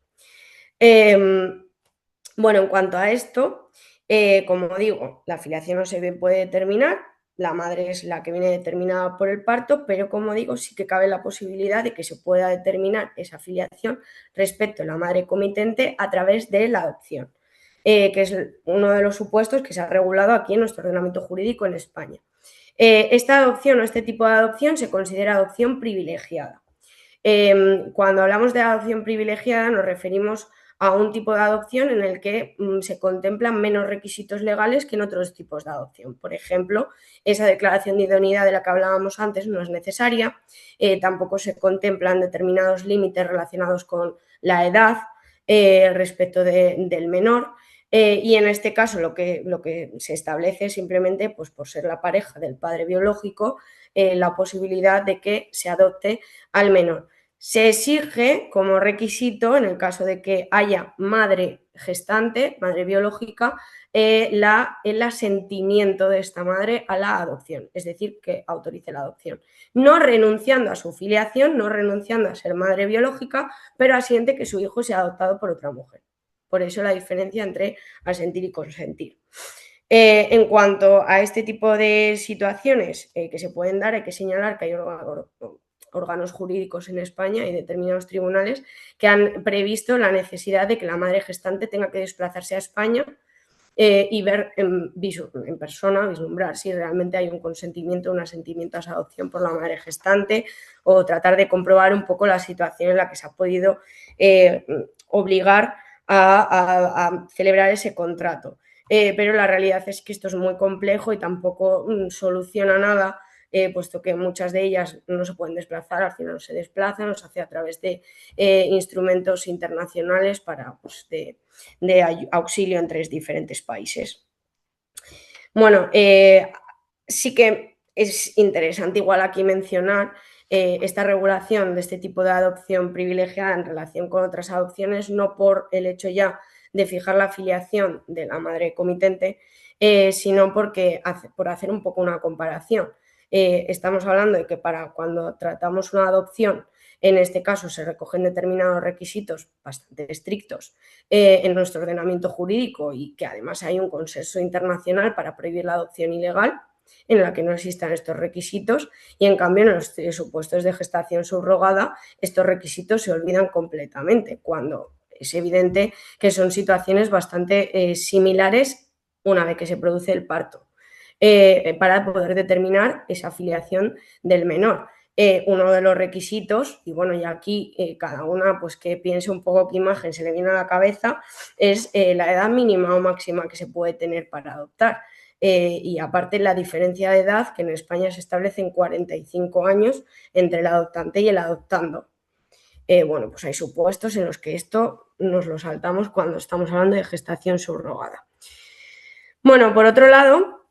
Bueno, en cuanto a esto, como digo, la filiación no se puede determinar, la madre es la que viene determinada por el parto, pero como digo, sí que cabe la posibilidad de que se pueda determinar esa filiación respecto a la madre comitente a través de la adopción, que es uno de los supuestos que se ha regulado aquí en nuestro ordenamiento jurídico en España. Esta adopción o este tipo de adopción se considera adopción privilegiada. Cuando hablamos de adopción privilegiada nos referimos a un tipo de adopción en el que se contemplan menos requisitos legales que en otros tipos de adopción. Por ejemplo, esa declaración de idoneidad de la que hablábamos antes no es necesaria, tampoco se contemplan determinados límites relacionados con la edad respecto del menor. Y en este caso lo que se establece es simplemente, pues por ser la pareja del padre biológico, la posibilidad de que se adopte al menor. Se exige como requisito, en el caso de que haya madre gestante, madre biológica, el asentimiento de esta madre a la adopción, es decir, que autorice la adopción. No renunciando a su filiación, no renunciando a ser madre biológica, pero asiente que su hijo sea adoptado por otra mujer. Por eso la diferencia entre asentir y consentir. En cuanto a este tipo de situaciones que se pueden dar, hay que señalar que hay órganos jurídicos en España y determinados tribunales que han previsto la necesidad de que la madre gestante tenga que desplazarse a España y ver en persona, vislumbrar si realmente hay un consentimiento, un asentimiento a esa adopción por la madre gestante, o tratar de comprobar un poco la situación en la que se ha podido obligar a celebrar ese contrato. Pero la realidad es que esto es muy complejo y tampoco soluciona nada, puesto que muchas de ellas no se pueden desplazar, al final no se desplazan, se hace a través de instrumentos internacionales pues, de auxilio entre diferentes países. Bueno, sí que es interesante igual aquí mencionar esta regulación de este tipo de adopción privilegiada en relación con otras adopciones, no por el hecho ya de fijar la filiación de la madre comitente, sino por hacer un poco una comparación. Estamos hablando de que para cuando tratamos una adopción, en este caso se recogen determinados requisitos bastante estrictos en nuestro ordenamiento jurídico, y que además hay un consenso internacional para prohibir la adopción ilegal en la que no existan estos requisitos, y en cambio en los supuestos de gestación subrogada estos requisitos se olvidan completamente, cuando es evidente que son situaciones bastante similares una vez que se produce el parto, para poder determinar esa filiación del menor. Uno de los requisitos, y bueno, y aquí cada una pues que piense un poco qué imagen se le viene a la cabeza, es la edad mínima o máxima que se puede tener para adoptar. Y aparte la diferencia de edad, que en España se establece en 45 años entre el adoptante y el adoptando. Bueno, pues hay supuestos en los que esto nos lo saltamos cuando estamos hablando de gestación subrogada. Bueno, por otro lado,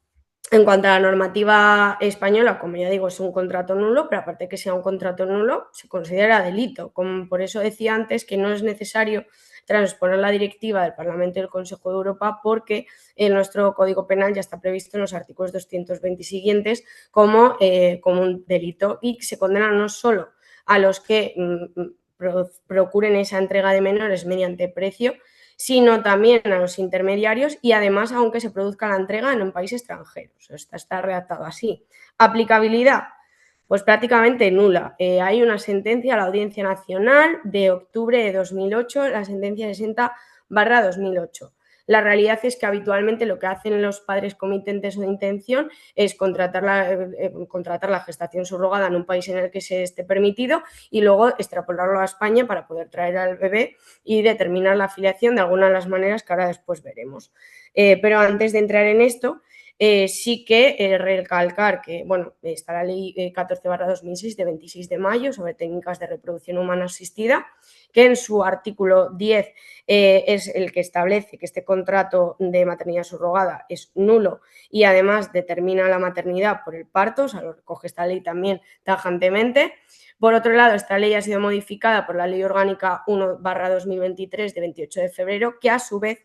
en cuanto a la normativa española, como ya digo, es un contrato nulo, pero aparte de que sea un contrato nulo, se considera delito. Por eso decía antes que no es necesario transponer la directiva del Parlamento y del Consejo de Europa, porque en nuestro Código Penal ya está previsto en los artículos 220 y siguientes como un delito, y se condena no solo a los que procuren esa entrega de menores mediante precio, sino también a los intermediarios, y además aunque se produzca la entrega en un país extranjero. Está redactado así. Aplicabilidad, pues prácticamente nula. Hay una sentencia a la Audiencia Nacional de octubre de 2008, la sentencia 60/2008. La realidad es que habitualmente lo que hacen los padres comitentes o de intención es contratar la gestación subrogada en un país en el que se esté permitido y luego extrapolarlo a España para poder traer al bebé y determinar la filiación de alguna de las maneras que ahora después veremos. Pero antes de entrar en esto, sí que recalcar que está la ley 14/2006 de 26 de mayo sobre técnicas de reproducción humana asistida, que en su artículo 10 es el que establece que este contrato de maternidad subrogada es nulo y además determina la maternidad por el parto, o sea, lo recoge esta ley también tajantemente. Por otro lado, esta ley ha sido modificada por la Ley Orgánica 1/2023 de 28 de febrero, que a su vez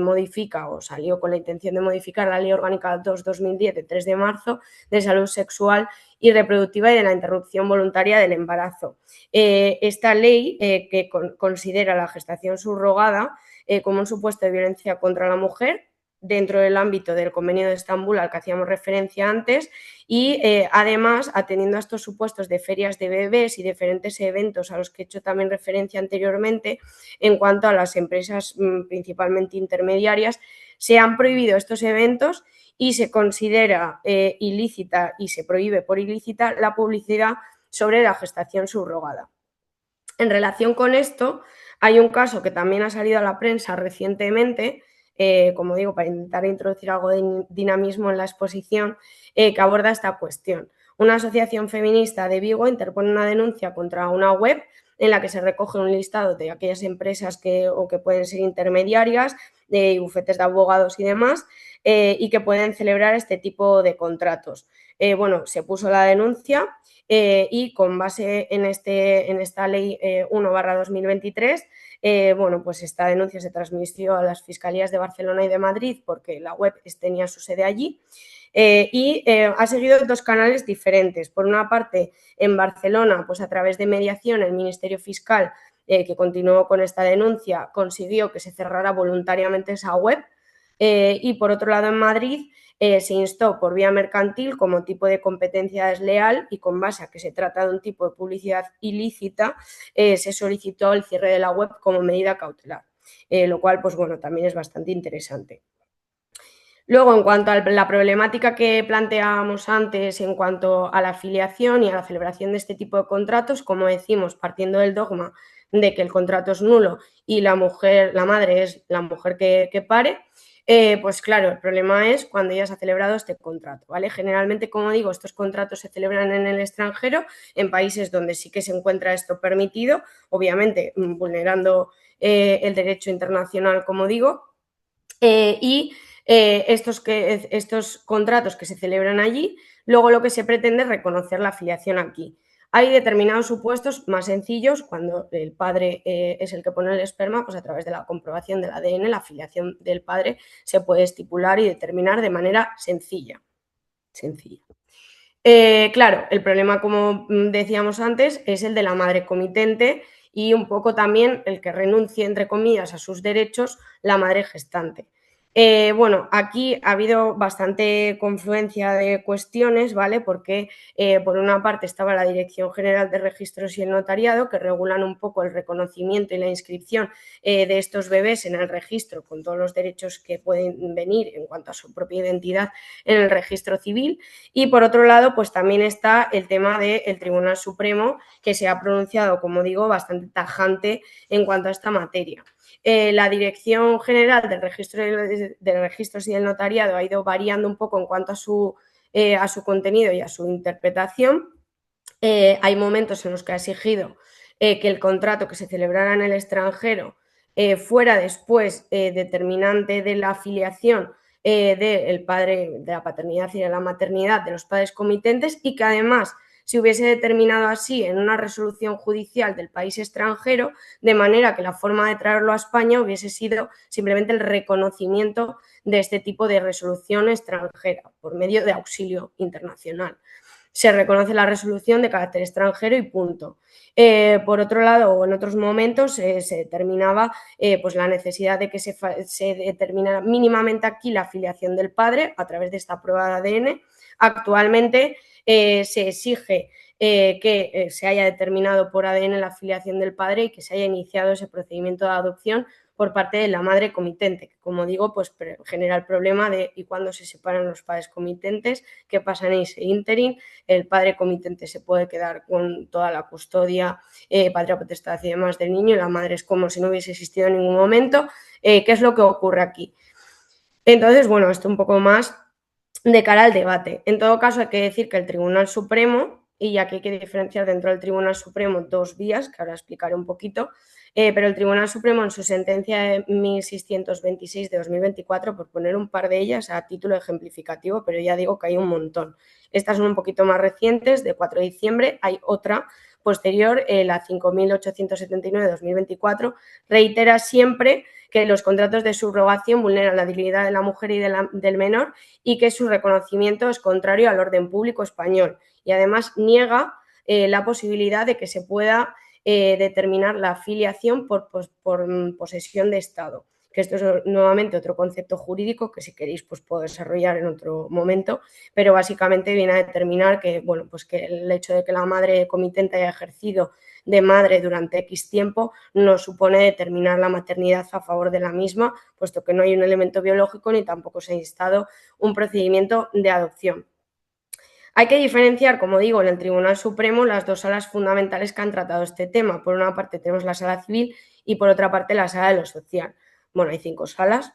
modifica o salió con la intención de modificar la Ley Orgánica 2/2010 de 3 de marzo de salud sexual y reproductiva y de la interrupción voluntaria del embarazo. Esta ley que considera la gestación subrogada como un supuesto de violencia contra la mujer dentro del ámbito del Convenio de Estambul al que hacíamos referencia antes y además atendiendo a estos supuestos de ferias de bebés y diferentes eventos a los que he hecho también referencia anteriormente en cuanto a las empresas principalmente intermediarias, se han prohibido estos eventos y se considera ilícita y se prohíbe por ilícita la publicidad sobre la gestación subrogada. En relación con esto, hay un caso que también ha salido a la prensa recientemente, como digo, para intentar introducir algo de dinamismo en la exposición, que aborda esta cuestión. Una asociación feminista de Vigo interpone una denuncia contra una web en la que se recoge un listado de aquellas empresas que pueden ser intermediarias, de bufetes de abogados y demás, y que pueden celebrar este tipo de contratos. Se puso la denuncia y con base en esta ley 1/2023, pues esta denuncia se transmitió a las fiscalías de Barcelona y de Madrid porque la web tenía su sede allí. Ha seguido dos canales diferentes. Por una parte, en Barcelona, pues a través de mediación, el Ministerio Fiscal, que continuó con esta denuncia, consiguió que se cerrara voluntariamente esa web. Y por otro lado, en Madrid, se instó por vía mercantil como tipo de competencia desleal y con base a que se trata de un tipo de publicidad ilícita, se solicitó el cierre de la web como medida cautelar, lo cual también es bastante interesante. Luego, en cuanto a la problemática que planteábamos antes en cuanto a la afiliación y a la celebración de este tipo de contratos, como decimos, partiendo del dogma de que el contrato es nulo y la madre es la mujer que pare, pues claro, el problema es cuando ya se ha celebrado este contrato, ¿vale? Generalmente, como digo, estos contratos se celebran en el extranjero, en países donde sí que se encuentra esto permitido, obviamente vulnerando el derecho internacional, como digo, estos contratos que se celebran allí, luego lo que se pretende es reconocer la afiliación aquí. Hay determinados supuestos más sencillos cuando el padre es el que pone el esperma, pues a través de la comprobación del ADN, la afiliación del padre se puede estipular y determinar de manera sencilla. Claro, el problema, como decíamos antes, es el de la madre comitente y un poco también el que renuncie, entre comillas, a sus derechos la madre gestante. Aquí ha habido bastante confluencia de cuestiones, ¿vale? Porque por una parte estaba la Dirección General de Registros y el Notariado, que regulan un poco el reconocimiento y la inscripción de estos bebés en el registro, con todos los derechos que pueden venir en cuanto a su propia identidad en el registro civil. Y por otro lado, pues también está el tema del Tribunal Supremo, que se ha pronunciado, como digo, bastante tajante en cuanto a esta materia. La Dirección General de Registros y del Notariado ha ido variando un poco en cuanto a su contenido y a su interpretación. Hay momentos en los que ha exigido que el contrato que se celebrara en el extranjero fuera después determinante de la afiliación del padre, de la paternidad y de la maternidad de los padres comitentes y que además se hubiese determinado así en una resolución judicial del país extranjero, de manera que la forma de traerlo a España hubiese sido simplemente el reconocimiento de este tipo de resolución extranjera por medio de auxilio internacional. Se reconoce la resolución de carácter extranjero y punto. Por otro lado, o en otros momentos, se determinaba pues la necesidad de que se determinara mínimamente aquí la afiliación del padre a través de esta prueba de ADN. Actualmente se exige que se haya determinado por ADN la afiliación del padre y que se haya iniciado ese procedimiento de adopción por parte de la madre comitente, que como digo, pues genera el problema de ¿y cuándo se separan los padres comitentes? ¿Qué pasa en ese ínterin? El padre comitente se puede quedar con toda la custodia, patria potestad y demás del niño, y la madre es como si no hubiese existido en ningún momento. ¿Qué es lo que ocurre aquí? Entonces, bueno, esto un poco más de cara al debate. En todo caso, hay que decir que el Tribunal Supremo, y ya que hay que diferenciar dentro del Tribunal Supremo dos vías, que ahora explicaré un poquito, pero el Tribunal Supremo en su sentencia de 1626 de 2024, por poner un par de ellas a título ejemplificativo, pero ya digo que hay un montón. Estas son un poquito más recientes, de 4 de diciembre, hay otra posterior, la 5.879 de 2024, reitera siempre que los contratos de subrogación vulneran la dignidad de la mujer y del menor y que su reconocimiento es contrario al orden público español. Y además niega la posibilidad de que se pueda determinar la filiación por posesión de Estado, que esto es nuevamente otro concepto jurídico que si queréis pues puedo desarrollar en otro momento, pero básicamente viene a determinar que, bueno, pues que el hecho de que la madre comitente haya ejercido de madre durante X tiempo no supone determinar la maternidad a favor de la misma, puesto que no hay un elemento biológico ni tampoco se ha instado un procedimiento de adopción. Hay que diferenciar, como digo, en el Tribunal Supremo las dos salas fundamentales que han tratado este tema. Por una parte tenemos la sala civil y por otra parte la sala de lo social. Bueno, hay 5 salas,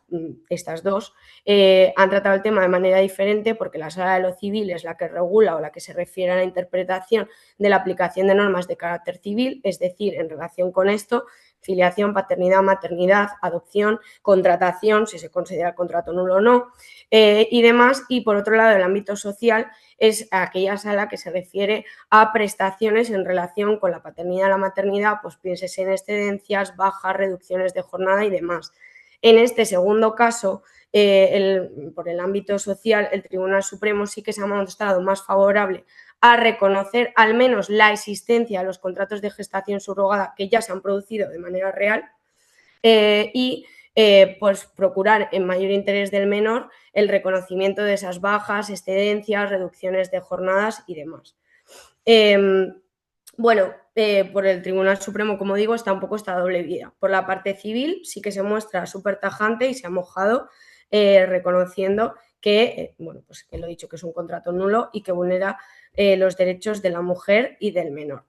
estas dos han tratado el tema de manera diferente porque la sala de lo civil es la que regula o la que se refiere a la interpretación de la aplicación de normas de carácter civil, es decir, en relación con esto, filiación, paternidad, maternidad, adopción, contratación, si se considera contrato nulo o no, y demás. Y por otro lado, el ámbito social es aquella sala que se refiere a prestaciones en relación con la paternidad, la maternidad, pues piénsese en excedencias, bajas, reducciones de jornada y demás. En este segundo caso, por el ámbito social, el Tribunal Supremo sí que se ha mostrado más favorable a reconocer al menos la existencia de los contratos de gestación subrogada que ya se han producido de manera real y pues procurar en mayor interés del menor el reconocimiento de esas bajas, excedencias, reducciones de jornadas y demás. Bueno, por el Tribunal Supremo, como digo, está un poco esta doble vía. Por la parte civil sí que se muestra súper tajante y se ha mojado reconociendo que, bueno, pues que lo he dicho, que es un contrato nulo y que vulnera los derechos de la mujer y del menor.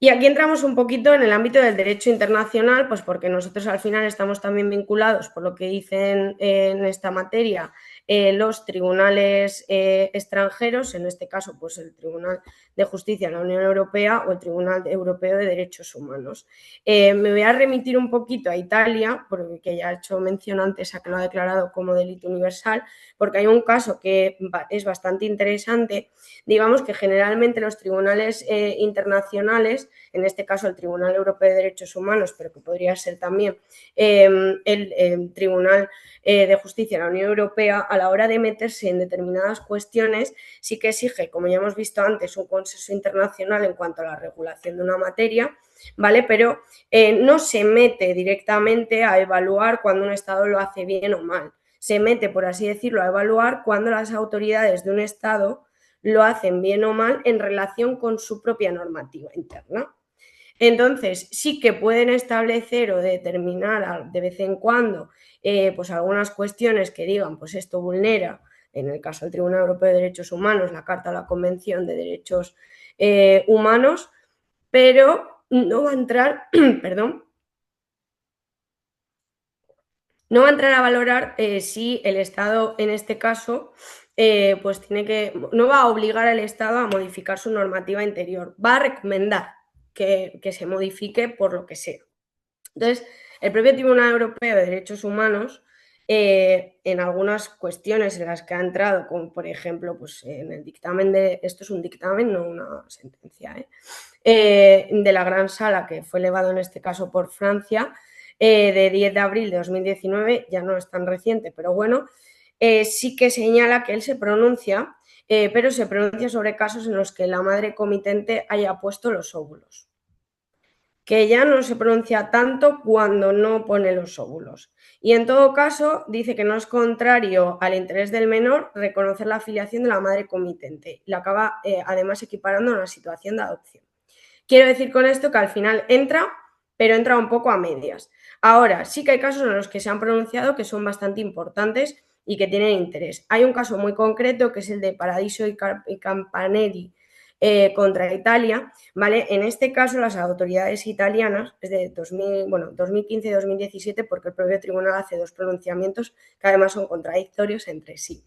Y aquí entramos un poquito en el ámbito del derecho internacional, pues porque nosotros al final estamos también vinculados, por lo que dicen en esta materia, los tribunales extranjeros, en este caso pues el Tribunal de Justicia de la Unión Europea o el Tribunal Europeo de Derechos Humanos. Me voy a remitir un poquito a Italia, porque ya he hecho mención antes a que lo ha declarado como delito universal, porque hay un caso que es bastante interesante. Digamos que generalmente los tribunales internacionales, en este caso el Tribunal Europeo de Derechos Humanos, pero que podría ser también el Tribunal de Justicia de la Unión Europea, a la hora de meterse en determinadas cuestiones, sí que exige, como ya hemos visto antes, un consenso internacional en cuanto a la regulación de una materia, ¿vale? Pero no se mete directamente a evaluar cuando un Estado lo hace bien o mal. Se mete, por así decirlo, a evaluar cuando las autoridades de un Estado lo hacen bien o mal en relación con su propia normativa interna. Entonces, sí que pueden establecer o determinar de vez en cuando pues algunas cuestiones que digan, pues esto vulnera, en el caso del Tribunal Europeo de Derechos Humanos, la Carta o la Convención de Derechos Humanos, pero no va a entrar, perdón, no va a entrar a valorar si el Estado, en este caso, pues no va a obligar al Estado a modificar su normativa interior, va a recomendar que se modifique por lo que sea. Entonces, el propio Tribunal Europeo de Derechos Humanos, en algunas cuestiones en las que ha entrado, como por ejemplo, pues en el dictamen esto es un dictamen, no una sentencia, de la Gran Sala, que fue elevado en este caso por Francia, de 10 de abril de 2019, ya no es tan reciente, pero bueno, sí que señala que él se pronuncia, pero se pronuncia sobre casos en los que la madre comitente haya puesto los óvulos, que ya no se pronuncia tanto cuando no pone los óvulos. Y en todo caso, dice que no es contrario al interés del menor reconocer la filiación de la madre comitente. La acaba además equiparando a una situación de adopción. Quiero decir con esto que al final entra, pero entra un poco a medias. Ahora, sí que hay casos en los que se han pronunciado que son bastante importantes y que tienen interés. Hay un caso muy concreto que es el de Paradiso y Campanelli contra Italia, ¿vale? En este caso, las autoridades italianas, es de 2015 y 2017, porque el propio tribunal hace dos pronunciamientos que además son contradictorios entre sí.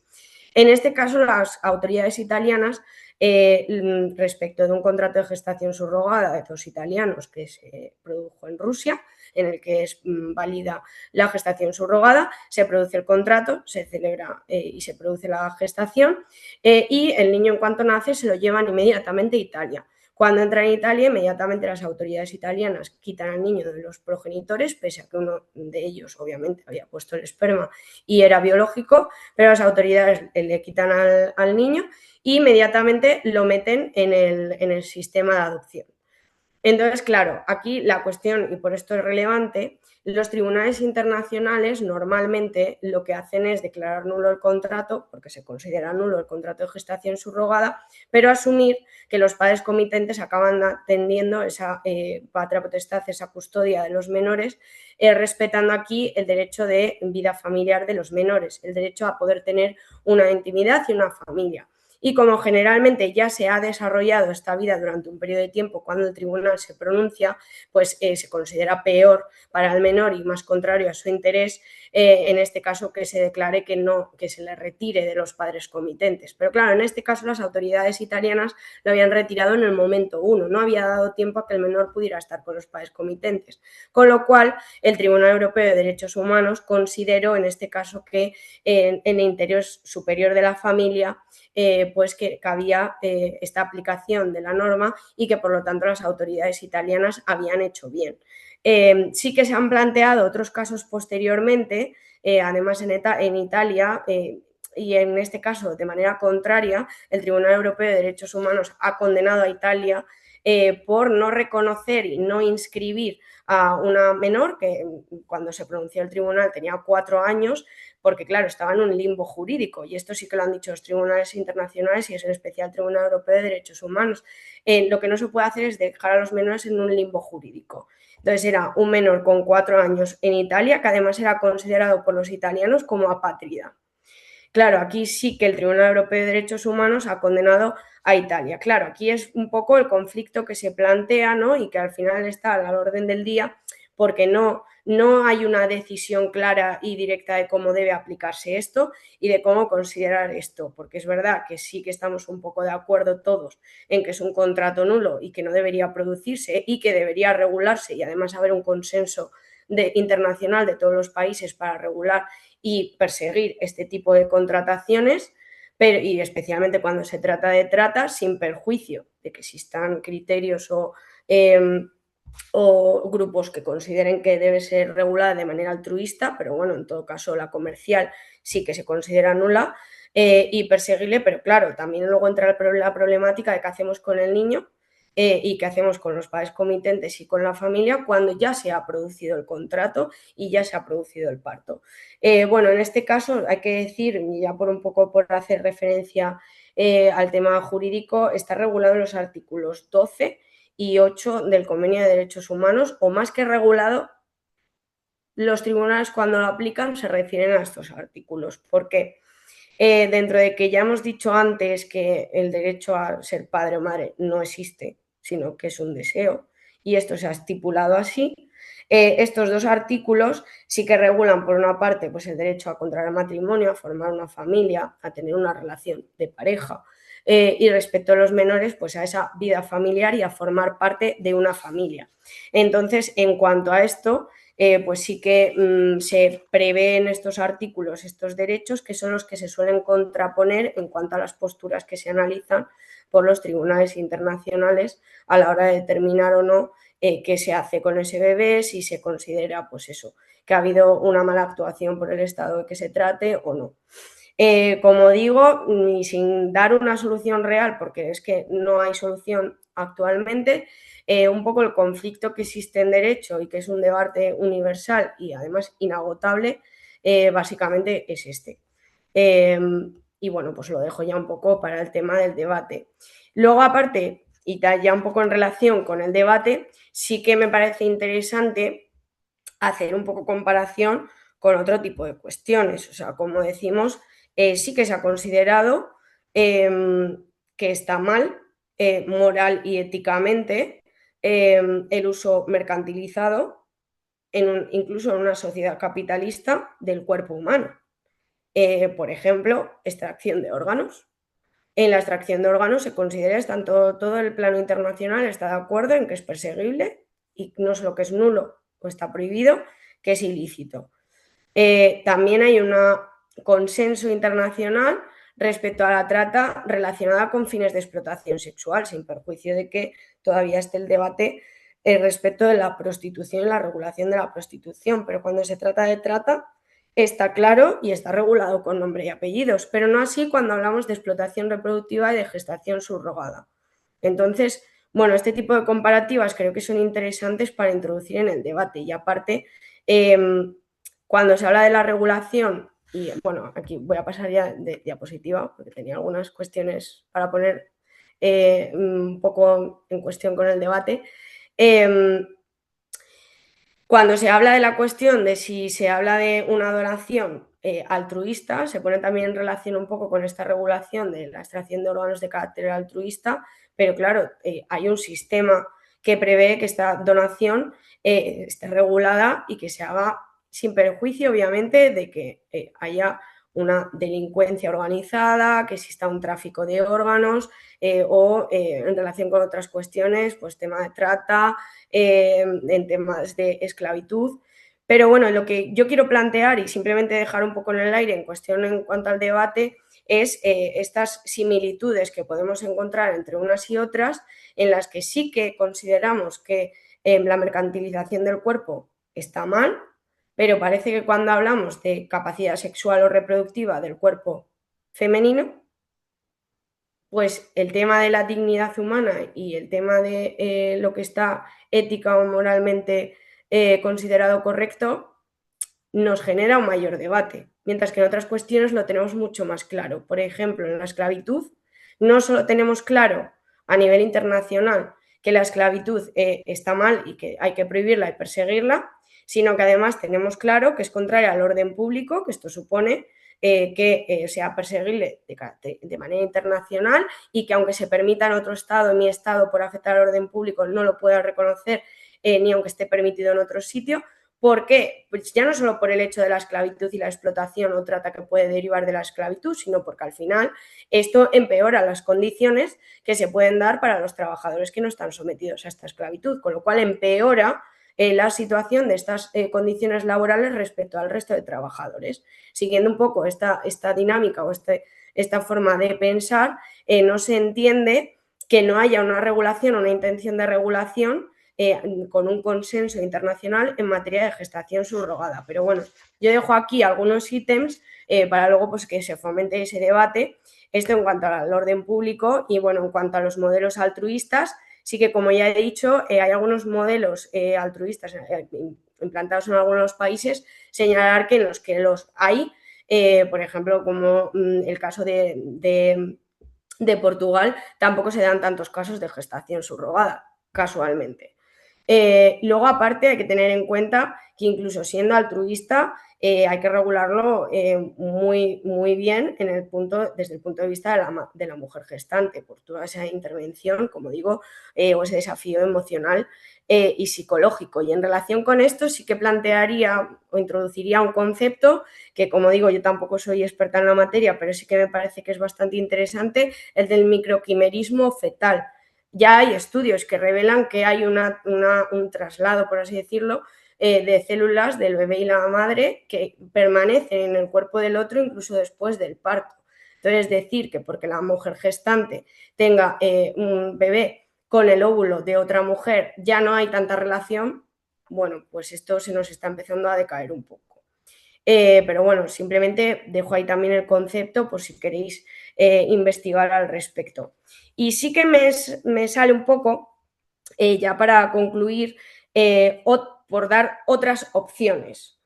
En este caso, las autoridades italianas, respecto de un contrato de gestación subrogada de dos italianos que se produjo en Rusia, en el que es válida la gestación subrogada, se produce el contrato, se celebra y se produce la gestación y el niño en cuanto nace se lo llevan inmediatamente a Italia. Cuando entra en Italia, inmediatamente las autoridades italianas quitan al niño de los progenitores, pese a que uno de ellos obviamente había puesto el esperma y era biológico, pero las autoridades le quitan al niño e inmediatamente lo meten en el sistema de adopción. Entonces, claro, aquí la cuestión, y por esto es relevante, los tribunales internacionales normalmente lo que hacen es declarar nulo el contrato, porque se considera nulo el contrato de gestación subrogada, pero asumir que los padres comitentes acaban atendiendo esa patria potestad, esa custodia de los menores, respetando aquí el derecho de vida familiar de los menores, el derecho a poder tener una intimidad y una familia. Y como generalmente ya se ha desarrollado esta vida durante un periodo de tiempo cuando el tribunal se pronuncia, pues se considera peor para el menor y más contrario a su interés, en este caso que se declare que no, que se le retire de los padres comitentes. Pero claro, en este caso las autoridades italianas lo habían retirado en el momento uno, no había dado tiempo a que el menor pudiera estar con los padres comitentes. Con lo cual, el Tribunal Europeo de Derechos Humanos consideró en este caso que en el interés superior de la familia pues que cabía esta aplicación de la norma y que por lo tanto las autoridades italianas habían hecho bien. Sí que se han planteado otros casos posteriormente, además en Italia, y en este caso de manera contraria, el Tribunal Europeo de Derechos Humanos ha condenado a Italia por no reconocer y no inscribir a una menor que cuando se pronunció el tribunal tenía 4 años, porque claro, estaba en un limbo jurídico y esto sí que lo han dicho los tribunales internacionales y es en especial el Tribunal Europeo de Derechos Humanos. Lo que no se puede hacer es dejar a los menores en un limbo jurídico. Entonces era un menor con 4 años en Italia que además era considerado por los italianos como apátrida. Claro, aquí sí que el Tribunal Europeo de Derechos Humanos ha condenado a Italia. Claro, aquí es un poco el conflicto que se plantea, ¿no? Y que al final está a la orden del día porque no hay una decisión clara y directa de cómo debe aplicarse esto y de cómo considerar esto, porque es verdad que sí que estamos un poco de acuerdo todos en que es un contrato nulo y que no debería producirse y que debería regularse y además haber un consenso internacional de todos los países para regular y perseguir este tipo de contrataciones, pero, y especialmente cuando se trata de trata, sin perjuicio de que existan criterios o grupos que consideren que debe ser regulada de manera altruista, pero bueno, en todo caso la comercial sí que se considera nula y perseguirle, pero claro, también luego entra la problemática de qué hacemos con el niño y qué hacemos con los padres comitentes y con la familia cuando ya se ha producido el contrato y ya se ha producido el parto. Bueno, en este caso hay que decir, ya por un poco por hacer referencia al tema jurídico, está regulado en los artículos 12 y 8 del Convenio de Derechos Humanos, o más que regulado, los tribunales cuando lo aplican se refieren a estos artículos. ¿Por qué? Dentro de que ya hemos dicho antes que el derecho a ser padre o madre no existe, sino que es un deseo, y esto se ha estipulado así, estos dos artículos sí que regulan, por una parte, pues el derecho a contraer matrimonio, a formar una familia, a tener una relación de pareja, y respecto a los menores, pues a esa vida familiar y a formar parte de una familia. Entonces, en cuanto a esto, pues sí que se prevén estos artículos, estos derechos, que son los que se suelen contraponer en cuanto a las posturas que se analizan por los tribunales internacionales a la hora de determinar o no qué se hace con ese bebé, si se considera, pues eso, que ha habido una mala actuación por el Estado de que se trate o no. Como digo, y sin dar una solución real, porque es que no hay solución actualmente, un poco el conflicto que existe en derecho y que es un debate universal y además inagotable, básicamente es este. Y bueno, pues lo dejo ya un poco para el tema del debate. Luego, aparte, y ya un poco en relación con el debate, sí que me parece interesante hacer un poco comparación con otro tipo de cuestiones. O sea, como decimos, sí que se ha considerado que está mal, moral y éticamente, el uso mercantilizado, incluso en una sociedad capitalista, del cuerpo humano. Por ejemplo, extracción de órganos. En la extracción de órganos se considera, está en todo el plano internacional está de acuerdo en que es perseguible y no solo que es nulo o está prohibido, que es ilícito. También hay un consenso internacional respecto a la trata relacionada con fines de explotación sexual, sin perjuicio de que todavía esté el debate respecto de la prostitución y la regulación de la prostitución. Pero cuando se trata de trata, está claro y está regulado con nombre y apellidos, pero no así cuando hablamos de explotación reproductiva y de gestación subrogada. Entonces, bueno, este tipo de comparativas creo que son interesantes para introducir en el debate y aparte, cuando se habla de la regulación, y bueno, aquí voy a pasar ya de diapositiva porque tenía algunas cuestiones para poner un poco en cuestión con el debate. Cuando se habla de la cuestión de si se habla de una donación altruista, se pone también en relación un poco con esta regulación de la extracción de órganos de carácter altruista, pero claro, hay un sistema que prevé que esta donación esté regulada y que se haga sin perjuicio, obviamente, de que haya una delincuencia organizada, que exista un tráfico de órganos o en relación con otras cuestiones, pues tema de trata, en temas de esclavitud. Pero bueno, lo que yo quiero plantear y simplemente dejar un poco en el aire en cuestión en cuanto al debate es estas similitudes que podemos encontrar entre unas y otras, en las que sí que consideramos que la mercantilización del cuerpo está mal, pero parece que cuando hablamos de capacidad sexual o reproductiva del cuerpo femenino, pues el tema de la dignidad humana y el tema de lo que está ética o moralmente considerado correcto nos genera un mayor debate, mientras que en otras cuestiones lo tenemos mucho más claro. Por ejemplo, en la esclavitud no solo tenemos claro a nivel internacional que la esclavitud está mal y que hay que prohibirla y perseguirla, sino que además tenemos claro que es contraria al orden público, que esto supone que sea perseguible de manera internacional y que aunque se permita en otro estado, en mi estado, por afectar al orden público, no lo pueda reconocer ni aunque esté permitido en otro sitio. ¿Por qué? Pues ya no solo por el hecho de la esclavitud y la explotación o trata que puede derivar de la esclavitud, sino porque al final esto empeora las condiciones que se pueden dar para los trabajadores que no están sometidos a esta esclavitud, con lo cual empeora la situación de estas condiciones laborales respecto al resto de trabajadores. Siguiendo un poco esta dinámica o esta forma de pensar, no se entiende que no haya una regulación o una intención de regulación con un consenso internacional en materia de gestación subrogada. Pero bueno, yo dejo aquí algunos ítems para luego pues, que se fomente ese debate. Esto en cuanto al orden público y bueno, en cuanto a los modelos altruistas, sí que como ya he dicho, hay algunos modelos altruistas implantados en algunos países, señalar que en los que los hay, por ejemplo, como el caso de Portugal, tampoco se dan tantos casos de gestación subrogada, casualmente. Luego, aparte, hay que tener en cuenta que incluso siendo altruista, hay que regularlo muy, muy bien desde el punto de vista de la mujer gestante, por toda esa intervención, como digo, o ese desafío emocional y psicológico. Y en relación con esto sí que plantearía o introduciría un concepto que, como digo, yo tampoco soy experta en la materia, pero sí que me parece que es bastante interesante, el del microquimerismo fetal. Ya hay estudios que revelan que hay un traslado, por así decirlo, de células del bebé y la madre que permanecen en el cuerpo del otro incluso después del parto. Entonces, es decir, que porque la mujer gestante tenga un bebé con el óvulo de otra mujer ya no hay tanta relación, bueno, pues esto se nos está empezando a decaer un poco. Pero bueno, simplemente dejo ahí también el concepto por si queréis investigar al respecto. Y sí que me sale un poco, ya para concluir, por dar otras opciones.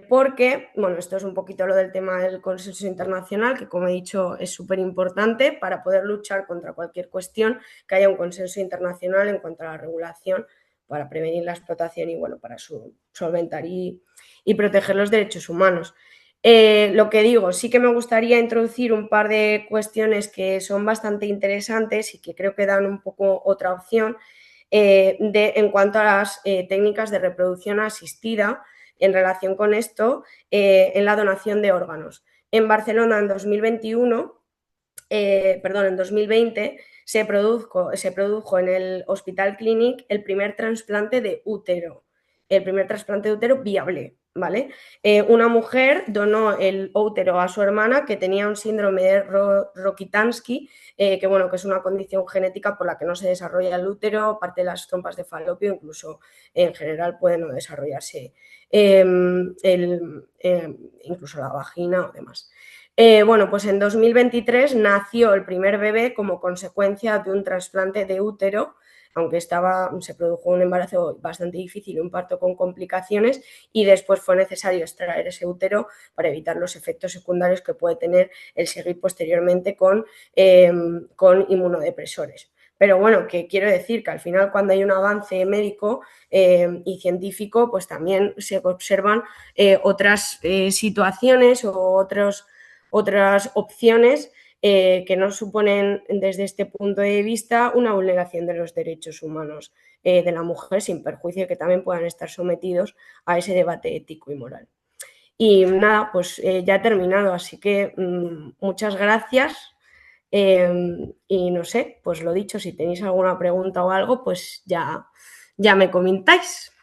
Porque, bueno, esto es un poquito lo del tema del consenso internacional, que como he dicho es súper importante para poder luchar contra cualquier cuestión, que haya un consenso internacional en cuanto a la regulación para prevenir la explotación y, bueno, para solventar y proteger los derechos humanos. Lo que digo, sí que me gustaría introducir un par de cuestiones que son bastante interesantes y que creo que dan un poco otra opción en cuanto a las técnicas de reproducción asistida en relación con esto en la donación de órganos. En Barcelona en 2021, en 2020 se produjo en el Hospital Clínic el primer trasplante de útero, viable, ¿vale? Una mujer donó el útero a su hermana que tenía un síndrome de Rokitansky, que, bueno, que es una condición genética por la que no se desarrolla el útero, parte de las trompas de falopio, incluso en general puede no desarrollarse incluso la vagina o demás. Bueno, pues en 2023 nació el primer bebé como consecuencia de un trasplante de útero, aunque se produjo un embarazo bastante difícil, un parto con complicaciones, y después fue necesario extraer ese útero para evitar los efectos secundarios que puede tener el seguir posteriormente con inmunodepresores. Pero bueno, que quiero decir que al final cuando hay un avance médico y científico, pues también se observan otras situaciones o otras opciones que no suponen desde este punto de vista una vulneración de los derechos humanos de la mujer, sin perjuicio de que también puedan estar sometidos a ese debate ético y moral. Y nada, pues ya he terminado, así que muchas gracias. Y no sé, pues lo dicho, si tenéis alguna pregunta o algo, pues ya me comentáis.